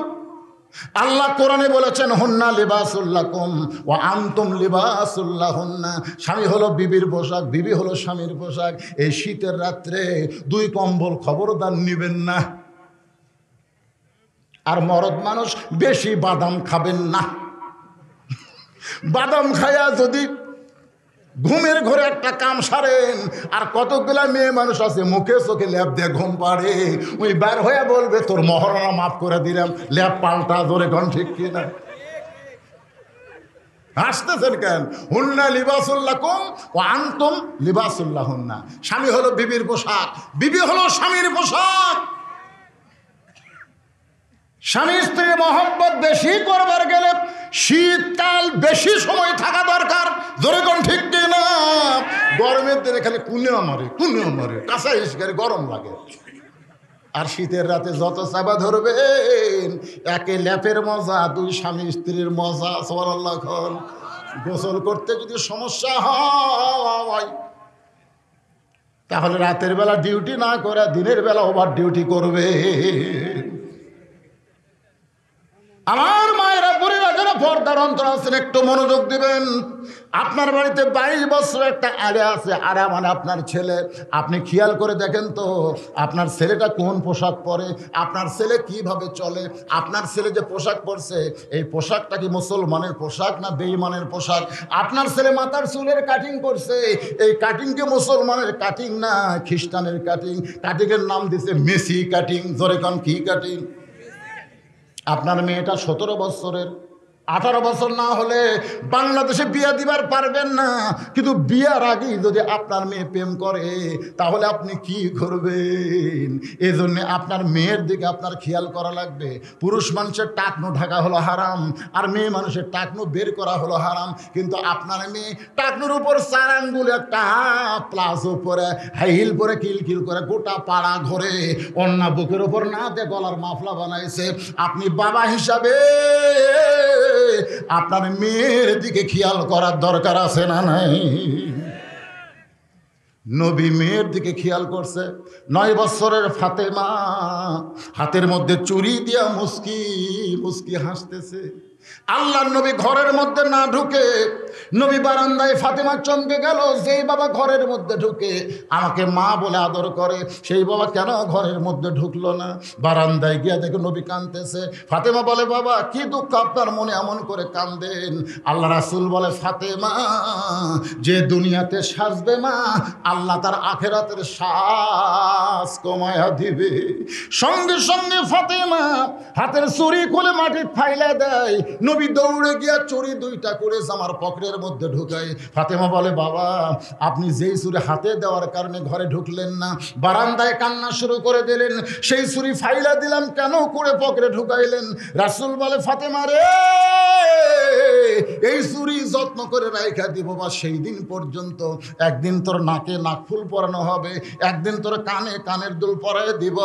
আল্লাহ কোরআনে বলেছেন হুন্না লিবাসুল্লাকুম ওয়া আনতুম লিবাসুল্লাহুন্না। স্বামী হলো বিবির পোশাক, বিবি হলো স্বামীর পোশাক। এই শীতের রাত্রে দুই কম্বল খবরদার নিবেন না। আর মরদ মানুষ বেশি বাদাম খাবেন না। বাদাম খায়া যদি ঘুমের ঘরে একটা কাম সারেন, আর কতগুলা মেয়ে মানুষ আছে মুখে চোখে ল্যাপ দিয়ে ঘুম পাড়ে, ওই বার হয়ে বলবে তোর মহরণা মাফ করে দিলাম, ল্যাপ পাল্টা, জোরে কোন ঠিক কিনা? হাসতেছেন কেন? হুন্না লিবাসুল্লাকুম ওয়া আনতুম লিবাসুল্লাহুন্না। স্বামী হলো বিবির পোশাক, বিবি হলো স্বামীর পোশাক। স্বামী স্ত্রীর মহব্বত বেশি করবার গেলে শীতকাল বেশি সময় থাকা দরকার, জোরে কোন ঠিক কিনা? গরমের দিনে খালি কুনে মারে কাঁচা ইস্কারে গরম লাগে। আর শীতের রাতে যত চাপা ধরবেন, একে ল্যাপের মজা, দুই স্বামী স্ত্রীর মজা। সুবহানাল্লাহ। গোসল করতে যদি সমস্যা হয় তাহলে রাতের বেলা ডিউটি না করে দিনের বেলা ওভার ডিউটি করবে। আমার মায়েরা বুড়িরা যারা পর্দার অন্তর আছেন একটু মনোযোগ দিবেন। আপনার বাড়িতে 22 বছর একটা আড়ে আছে, আড়া মানে আপনার ছেলে। আপনি খেয়াল করে দেখেন তো আপনার ছেলেটা কোন পোশাক পরে, আপনার ছেলে কিভাবে চলে। আপনার ছেলে যে পোশাক পরছে এই পোশাকটা কি মুসলমানের পোশাক না বেঈমানের পোশাক? আপনার ছেলে মাথার চুলের কাটিং করছে, এই কাটিং কি মুসলমানের কাটিং না খ্রিস্টানের কাটিং? কাটিংয়ের নাম দিছে মেসি কাটিং। জোরে কোন কি কাটিং? আপনার মেয়েটা 17 বছরের, 18 বছর না হলে বাংলাদেশে বিয়া দিবার পারবেন না। কিন্তু বিয়ার আগেই যদি আপনার মেয়ে প্রেম করে তাহলে আপনি কি করবেন? এই জন্যে আপনার মেয়ের দিকে আপনার খেয়াল করা লাগবে। পুরুষ মানুষের টাকনো ঢাকা হলো হারাম, আর মেয়ে মানুষের টাকনো বের করা হলো হারাম। কিন্তু আপনার মেয়ে টাকনোর উপর 4 আঙ্গুল একটা প্লাস উপরে হাইল পরে কিলকিল করে গোটা পাড়া ঘরে অন্য বুকের উপর না দে গলার মাফলা বানাইছে। আপনি বাবা হিসাবে আপনার মেয়ের দিকে খেয়াল করার দরকার আছে না নাই? নবী মেয়ের দিকে খেয়াল করছে। 9 বছরের ফাতেমা হাতের মধ্যে চুরি দিয়া মুস্কি মুস্কি হাসতেছে। আল্লাহর নবী ঘরের মধ্যে না ঢুকে নবী বারান্দায়, ফাতেমা চমকে গেল। যেই বাবা ঘরের মধ্যে ঢুকে আমাকে মা বলে আদর করে, সেই বাবা কেন ঘরের মধ্যে ঢুকলো না? বারান্দায় গিয়া দেখে নবী কাঁদতেছে। ফাতেমা বলে, বাবা কি দুঃখ আপনার মনে, এমন করে কাঁদেন? আল্লাহ রাসূল বলে, ফাতেমা যে দুনিয়াতে সাজবে মা, আল্লাহ তার আখেরাতের সাজ কমায়া দিবে। সঙ্গে সঙ্গে ফাতেমা হাতের চুরি খুলে মাটি ফাইলা দেয়। নবী দৌড়ে গিয়া চুরি 2টা করে জামার পকেটের মধ্যে ঢুকায়। ফাতেমা বলে, বাবা আপনি যেই চুরি হাতে দেওয়ার কারণে ঘরে ঢুকলেন না, বারান্দায় কান্না শুরু করে দিলেন, সেই চুরি ফাইলা দিলাম কেন করে পকেটে ঢুকাইলেন? রাসূল বলে, ফাতেমা রে, এই চুরি যত্ন করে রাইখা দিব বা সেই দিন পর্যন্ত। একদিন তোর নাকে নাকফুল পরানো হবে, একদিন তোর কানে কানের দুল পরায় দিব,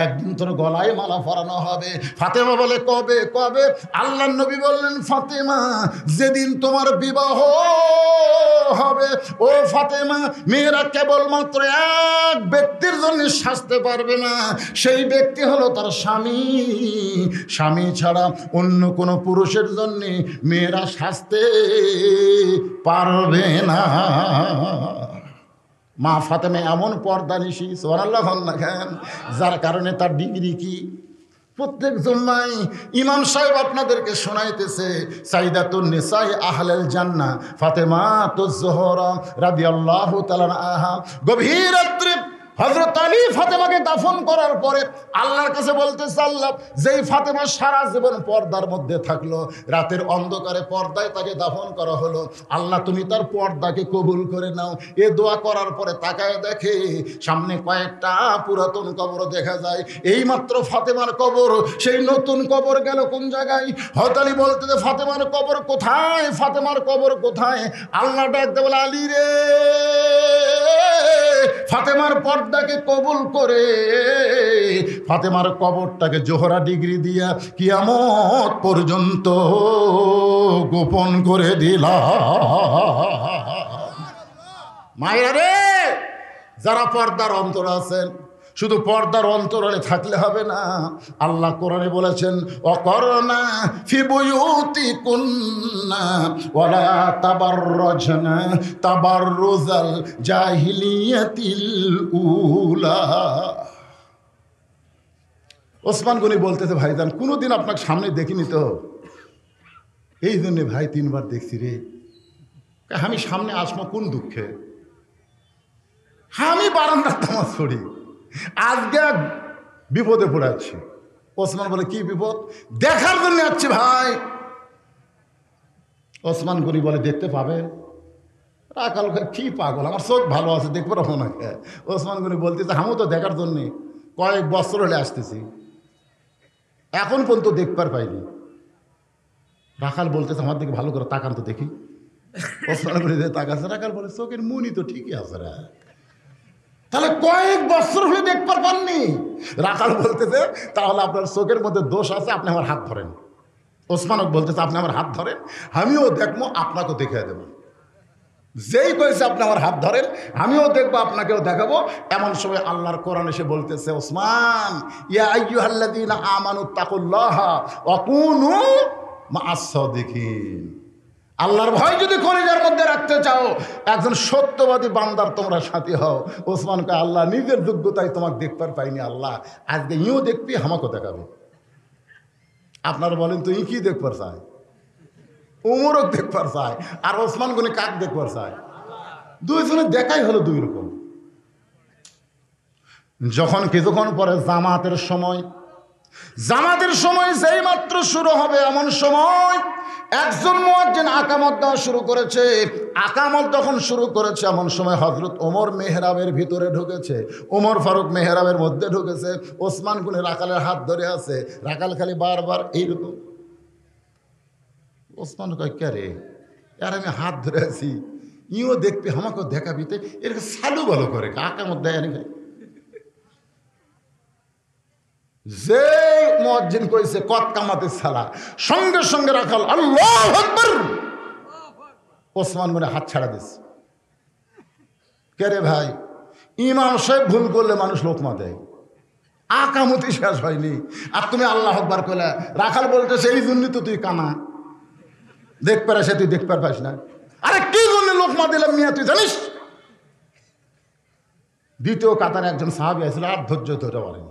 একদিন তোর গলায় মালা পরানো হবে। ফাতেমা বলে, কবে কবে? আল্লাহর নবী বললেন, ফাতেমা যেদিন তোমার বিবাহ হবে। ও ফাতেমা, মেয়েরা কেবলমাত্র এক ব্যক্তির জন্য সাজতে পারবে না, সেই ব্যক্তি হলো তার স্বামী। স্বামী ছাড়া অন্য কোনো পুরুষের জন্য মেয়েরা সাজতে পারবে না। মা ফাতেমা এমন পর্দানিশী, সুবহানাল্লাহ খান, যার কারণে তার ডিগ্রি কি? প্রত্যেক জুম্মায় ইমাম সাহেব আপনাদেরকে শোনাইতেছে সাইদাতুন নিসাই আহলেল জান্নাহ ফাতেমাতুজ জোহরা রাদিয়াল্লাহু তাআলা আনহা। গভীর রাত্রে হযরত আলী ফাতেমাকে দাফন করার পরে আল্লাহর কাছে বলতেছে, আল্লাহ, যেই ফাতেমা সারা জীবন পর্দার মধ্যে থাকলো, রাতের অন্ধকারে পর্দায় তাকে দাফন করা হলো, আল্লাহ তুমি তার পর্দাকে কবুল করে নাও। এ দোয়া করার পরে তাকায় দেখে সামনে কয়েকটা পুরাতন কবর দেখা যায়। এইমাত্র ফাতেমার কবর, সেই নতুন কবর গেল কোন জায়গায়? হযরত আলী বলতেছে, ফাতেমার কবর কোথায়? ফাতেমার কবর কোথায়? আল্লাহ ডাকতে বলে, আলী রে, ফাতেমার পর্দাকে কবুল করে ফাতেমার কবরটাকে জোহরা ডিগ্রি দিয়া কিয়ামত পর্যন্ত গোপন করে দিলা। মায়েরা রে, যারা পর্দার অন্তর আছেন, শুধু পর্দার অন্তরালে থাকলে হবে না। আল্লাহ কোরআনে বলেছেন, অকরনা ফি বুয়ুতিকুন্না ওয়ালা তাবাররাজনা তাবাররুজাল জাহিলিয়াতিল উলা। ওসমান গনি বলতেছে, ভাইজান কোনোদিন আপনাকে সামনে দেখিনি তো, এই জন্যে ভাই 3 বার দেখছি রে। আমি সামনে আসবো কোন দুঃখে? আমি বারান্দার নামাজ পড়ি, আজকে বিপদে পড়াচ্ছি। ওসমান বলে, কি বিপদ? দেখার জন্য আসছি ভাই। ওসমান গনি বলে, দেখতে পাবে? রাখাল কি পাগল, আমার চোখ ভালো আছে, দেখবো না ওনাকে। ওসমান গনি বলতেছে, আমিও তো দেখার জন্যে কয়েক বছর হলে আসতেছি, এখন পর্যন্ত দেখবার পাইনি। রাখাল বলতেছে, আমার দিকে ভালো করে তাকান তো দেখি। ওসমান গনি তাকাচ্ছে, রাখাল বলে, চোখের মুনি তো ঠিকই আছে রা, তাহলে কয়েক বছর হলে দেখবার পাননি? রাখাল বলতেছে, তাহলে আপনার চোখের মধ্যে দোষ আছে, আপনি আমার হাত ধরেন। ওসমানক বলতেছে, আপনি আমার হাত ধরেন, আমিও দেখবো, আপনাকেও দেখিয়ে দেবো। যেই কয়েছে আপনি আমার হাত ধরেন, আমিও দেখবো, আপনাকেও দেখাবো। এমন সময় আল্লাহর কোরআন এসে বলতেছে, ওসমান, ইয়া আইয়ুহাল্লাযীনা আমানুত্তাকুল্লাহা ওয়া কুনু মা'আস সাদিকিন। আল্লাহর ভয় যদি কলিজার মধ্যে রাখতে চাও, একজন সত্যবাদী বান্দার তোমরা সাথী হও। ওসমানকে আল্লাহ নিজের যোগ্যতায় তোমাকে দেখবার পাইনি, আল্লাহ আজকে ইও দেখবি, আমাকেও দেখাবে। আপনারা বলেন তো, ই কি দেখবার চায়? উমরও দেখবার চায়, আর ওসমান গনি কাক দেখবার চায়? দুইজনে দেখাই হলো দুই রকম। যখন কিছুক্ষণ পরে জামাতের সময় যেই মাত্র শুরু হবে, এমন সময় একজন মুয়াজ্জিন আকামত দেওয়া শুরু করেছে। আকামত যখন শুরু করেছে, এমন সময় হযরত ওমর মেহরাবের ভিতরে ঢুকেছে, ওমর ফারুক মেহরাবের মধ্যে ঢুকেছে। ওসমান গনি রাখালের হাত ধরে আছে, রাখাল খালি বারবার এইরকম। ওসমান কয়, কে রে, আর আমি হাত ধরে আছি, ইও দেখবি, আমাকেও দেখাবি, এর সালু ভালো করে আকামত দেয় নাকি? যে মুয়াজ্জিন কইছে কত কামাতে সালা, সঙ্গে সঙ্গে রাখাল আল্লাহু আকবার, ওসমান গনি হাত ছাড়া দিছে। কে রে ভাই, ইমাম সাহেব ভুল করলে মানুষ লোকমা দেয়, আকামতি শেষ হয়নি আর তুমি আল্লাহু আকবার কইলা। রাখাল বলতেছে, এই জন্য তো তুই কানা, দেখবার আসে তুই দেখবার পাস না। আরে কি জন্য লোকমা দিলাম মিয়া, তুই জানিস? দ্বিতীয় কাতারে একজন সাহাবী আসছিল, আর ধৈর্য ধরে বলেন,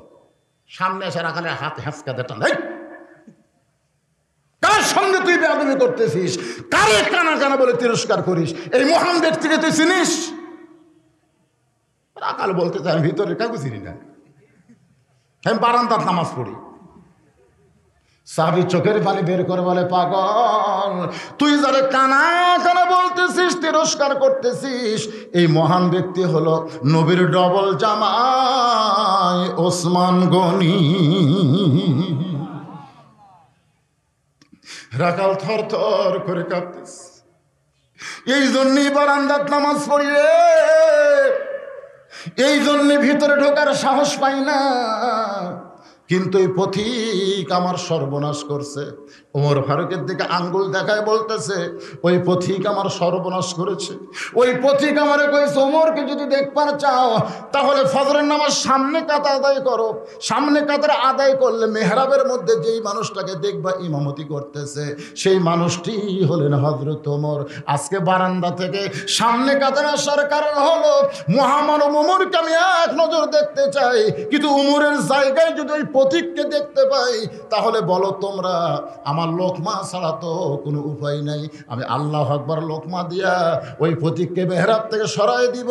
সামনে এসে রাখালের হাত হ্যাঁচকা দেটা, কার সঙ্গে তুই বেয়াদবি করতেছিস? কারে কানা কানা বলে তিরস্কার করিস? এই মহান ব্যক্তিকে তুই চিনিস? রাখাল বলতেছে, আমি ভিতরে কাউকে চিনি না, আমি বারান্দার নামাজ পড়ি। সাহাবী চোখের পানি বের করে বলে, পাগল, তুই যারা কানা কানা বলতেছিস, তিরস্কার করতেছিস, এই মহান ব্যক্তি হলো নবীর ডবল জামাই ওসমান গনি। রাখাল থর থর করে কাঁপতেছে। এই জন্যই বারান্দার নামাজ পড়ি রে, এই জন্যে ভিতরে ঢোকার সাহস পাই না। কিন্তু এই পথিক আমার সর্বনাশ করছে। ওমর ফারুকের দিকে আঙ্গুল দেখায় বলতেছে, ওই পথিক আমার সর্বনাশ করেছে। ওই পথিক আমারে কইছে, ওমরকে যদি দেখবার চাও তাহলে ফজরের নামাজ সামনে কাতার আদায় করো। সামনে কাতার আদায় করলে মেহরাবের মধ্যে যেই মানুষটাকে দেখবা ইমামতি করতেছে, সেই মানুষটি হলেন হযরত ওমর। আজকে বারান্দা থেকে সামনে কাতার আসার কারণ হলো মহামানব ওমরকে আমি এক নজর দেখতে চাই, কিন্তু ওমরের জায়গায় যদি ওই পথিককে দেখতে পাই তাহলে বলো তোমরা, আমার লোকমা ছাড়া তো কোনো উপায় নাই। আমি আল্লাহু আকবার লোকমা দিয়া ওই পথিককে মেহরাব থেকে সরাই দিব।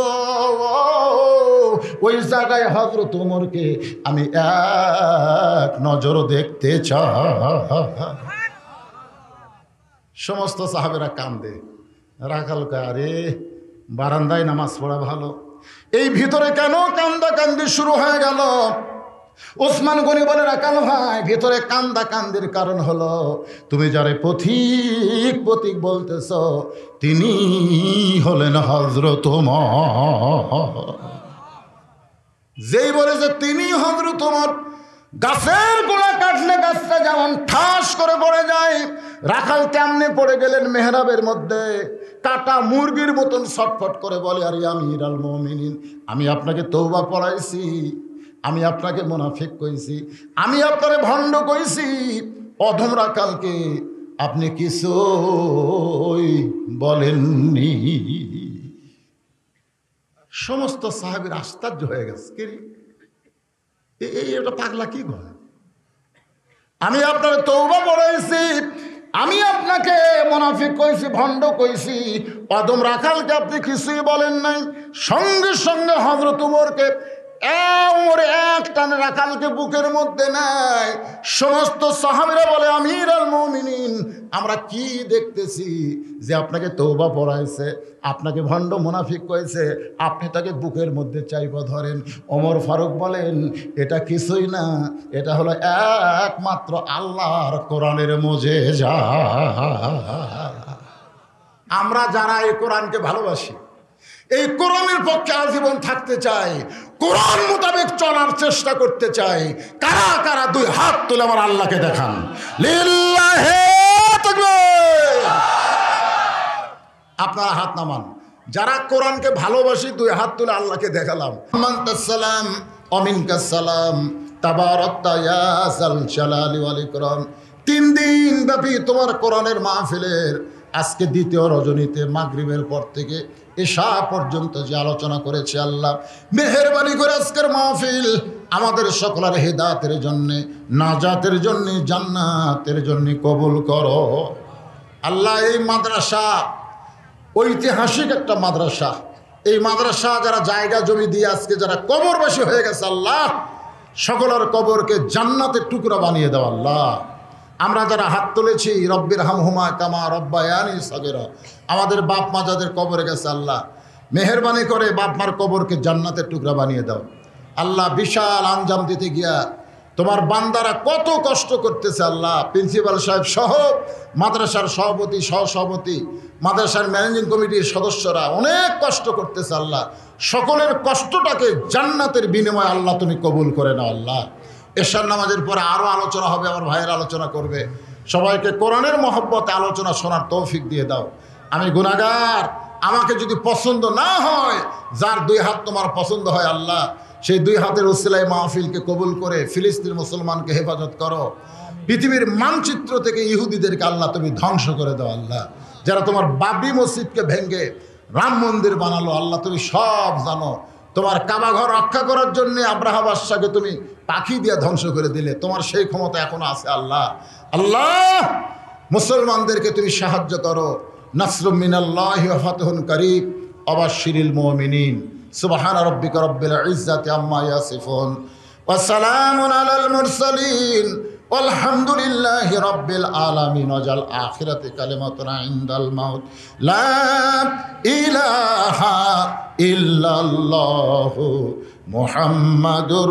ওই জায়গায় হযরত ওমরকে আমি এক নজর দেখতে চাই। সমস্ত সাহাবেরা কান্দে। রাখাল কয়, আরে বারান্দায় নামাজ পড়া ভালো, এই ভিতরে কেন কান্দাকান্দি শুরু হয়ে গেল? ওসমান গনি বলে, রাখাল ভাই, ভিতরে কান্দাকান্দির কারণ হলো তুমি যারে পথিক পথিক বলতেছ তিনি হলেন হযরত ওমর। যেই বলে যে তিনি হযরত ওমর, গাছের গোড়া কাটলে গাছটা যেমন ঠাস করে পড়ে যায়, রাখাল তেমনি পড়ে গেলেন মেহরাবের মধ্যে, কাটা মুরগির মতন ছটফট করে বলে, আরে আমিরুল মুমিনিন, আমি আপনাকে তওবা পড়াইছি, আমি আপনাকে মুনাফিক কইছি, আমি আপনারে ভণ্ড কইছি, অধম রাখালকে আপনি কিছুই বলেননি। সমস্ত সাহাবীর আশ্চর্য হয়ে গেছে, কি এটা পাগলা কি বলে? আমি আপনার তওবা পড়াইছি, আমি আপনাকে মুনাফিক কইছি, ভণ্ড কইছি, অদম রাখালকে আপনি কিছুই বলেন নাই। সঙ্গে সঙ্গে হযরত ওমরকে এক টানে রাখালকে বুকের মধ্যে নেয়। সমস্ত সাহাবীরা বলে, আমিরুল মুমিনিন, আমরা কি দেখতেছি যে আপনাকে তওবা পড়াইছে, আপনাকে ভণ্ড মুনাফিক কইছে, আপনি তাকে বুকের মধ্যে চাইবা ধরেন। ওমর ফারুক বলেন, এটা কিছুই না, এটা হলো একমাত্র আল্লাহর কোরআনের মুজিজা। আমরা যারা এই কোরআনকে ভালোবাসি, এই কোরআনের পক্ষে আজীবন থাকতে চাই, কোরআন মোতাবেক চলার চেষ্টা করতে চাই, কারা কারা দুই হাত তুলে আমার আল্লাহকে দেখান। লিল্লাহি তাকবীর। আপনারা হাত নামান। যারা কোরআনকে ভালোবাসি দুই হাত তুলে আল্লাহকে দেখালাম। মানতাসসালাম অমিনকাসসালাম তাবারাকতা ইয়া যাল জালালি ওয়াল ইকরাম। 3 দিন ব্যাপী তোমার কোরআনের মাহফিলের আজকে দ্বিতীয় রজনীতে মাগরিবের পর থেকে এশা পর্যন্ত যে আলোচনা করেছে, আল্লাহ মেহেরবানি করে আজকের মাহফিল আমাদের সকলের হেদায়েতের জন্যে, নাজাতের জন্যে, জান্নাতের জন্যে কবুল করো। আল্লাহ এই মাদ্রাসা ঐতিহাসিক একটা মাদ্রাসা, এই মাদ্রাসা যারা জায়গা জমি দিয়ে আজকে যারা কবরবাসী হয়ে গেছে, আল্লাহ সকলের কবরকে জান্নাতের টুকরা বানিয়ে দাও। আল্লাহ আমরা যারা হাত তুলেছি, রব্বির হামহুমা কামা রব্বায়ানি সগীরা, আমাদের বাপ মা যাদের কবরে গেছে, আল্লাহ মেহেরবানি করে বাপ মার কবরকে জান্নাতের টুকরা বানিয়ে দাও। আল্লাহ বিশাল আঞ্জাম দিতে গিয়া তোমার বান্দারা কত কষ্ট করতেছে, আল্লাহ প্রিন্সিপাল সাহেব সহ মাদ্রাসার সভাপতি, সহসভাপতি, মাদ্রাসার ম্যানেজিং কমিটির সদস্যরা অনেক কষ্ট করতেছে, আল্লাহ সকলের কষ্টটাকে জান্নাতের বিনিময়ে আল্লাহ তুমি কবুল করে নাও। আল্লাহ এশার নামাজের পরে আরও আলোচনা হবে, আমার ভাইয়ের আলোচনা করবে, সবাইকে কোরআনের মহব্বতে আলোচনা শোনার তৌফিক দিয়ে দাও। আমি গুনাহগার, আমাকে যদি পছন্দ না হয়, যার 2 হাত তোমার পছন্দ হয়, আল্লাহ সেই 2 হাতের উসিলায় মাহফিলকে কবুল করে ফিলিস্তিন মুসলমানকে হেফাজত করো। পৃথিবীর মানচিত্র থেকে ইহুদিদেরকে আল্লাহ তুমি ধ্বংস করে দাও। আল্লাহ যারা তোমার বাবরি মসজিদকে ভেঙে রাম মন্দির বানালো, আল্লাহ তুমি সব জানো। তোমার কাবা ঘর রক্ষা করার জন্য আব্রাহা বাদশাকে তুমি পাখি দিয়ে ধ্বংস করে দিলে, তোমার সেই ক্ষমতা এখনো আছে। আল্লাহ আল্লাহ মুসলমানদেরকে তুমি সাহায্য করো। নাসরুম মিনাল্লাহি ওয়া ফাতহুন কারীব ওয়াবাশশিরিল মুমিনিন। সুবহানা রাব্বিকা রাব্বিল ইজ্জাতি আম্মা ইয়াসিফুন ওয়া সালামুন আলাল মুরসালিন walhamdulillahi rabbil alamin wajal akhirati kalimatuna indal maut la ilaha illallah muhammadur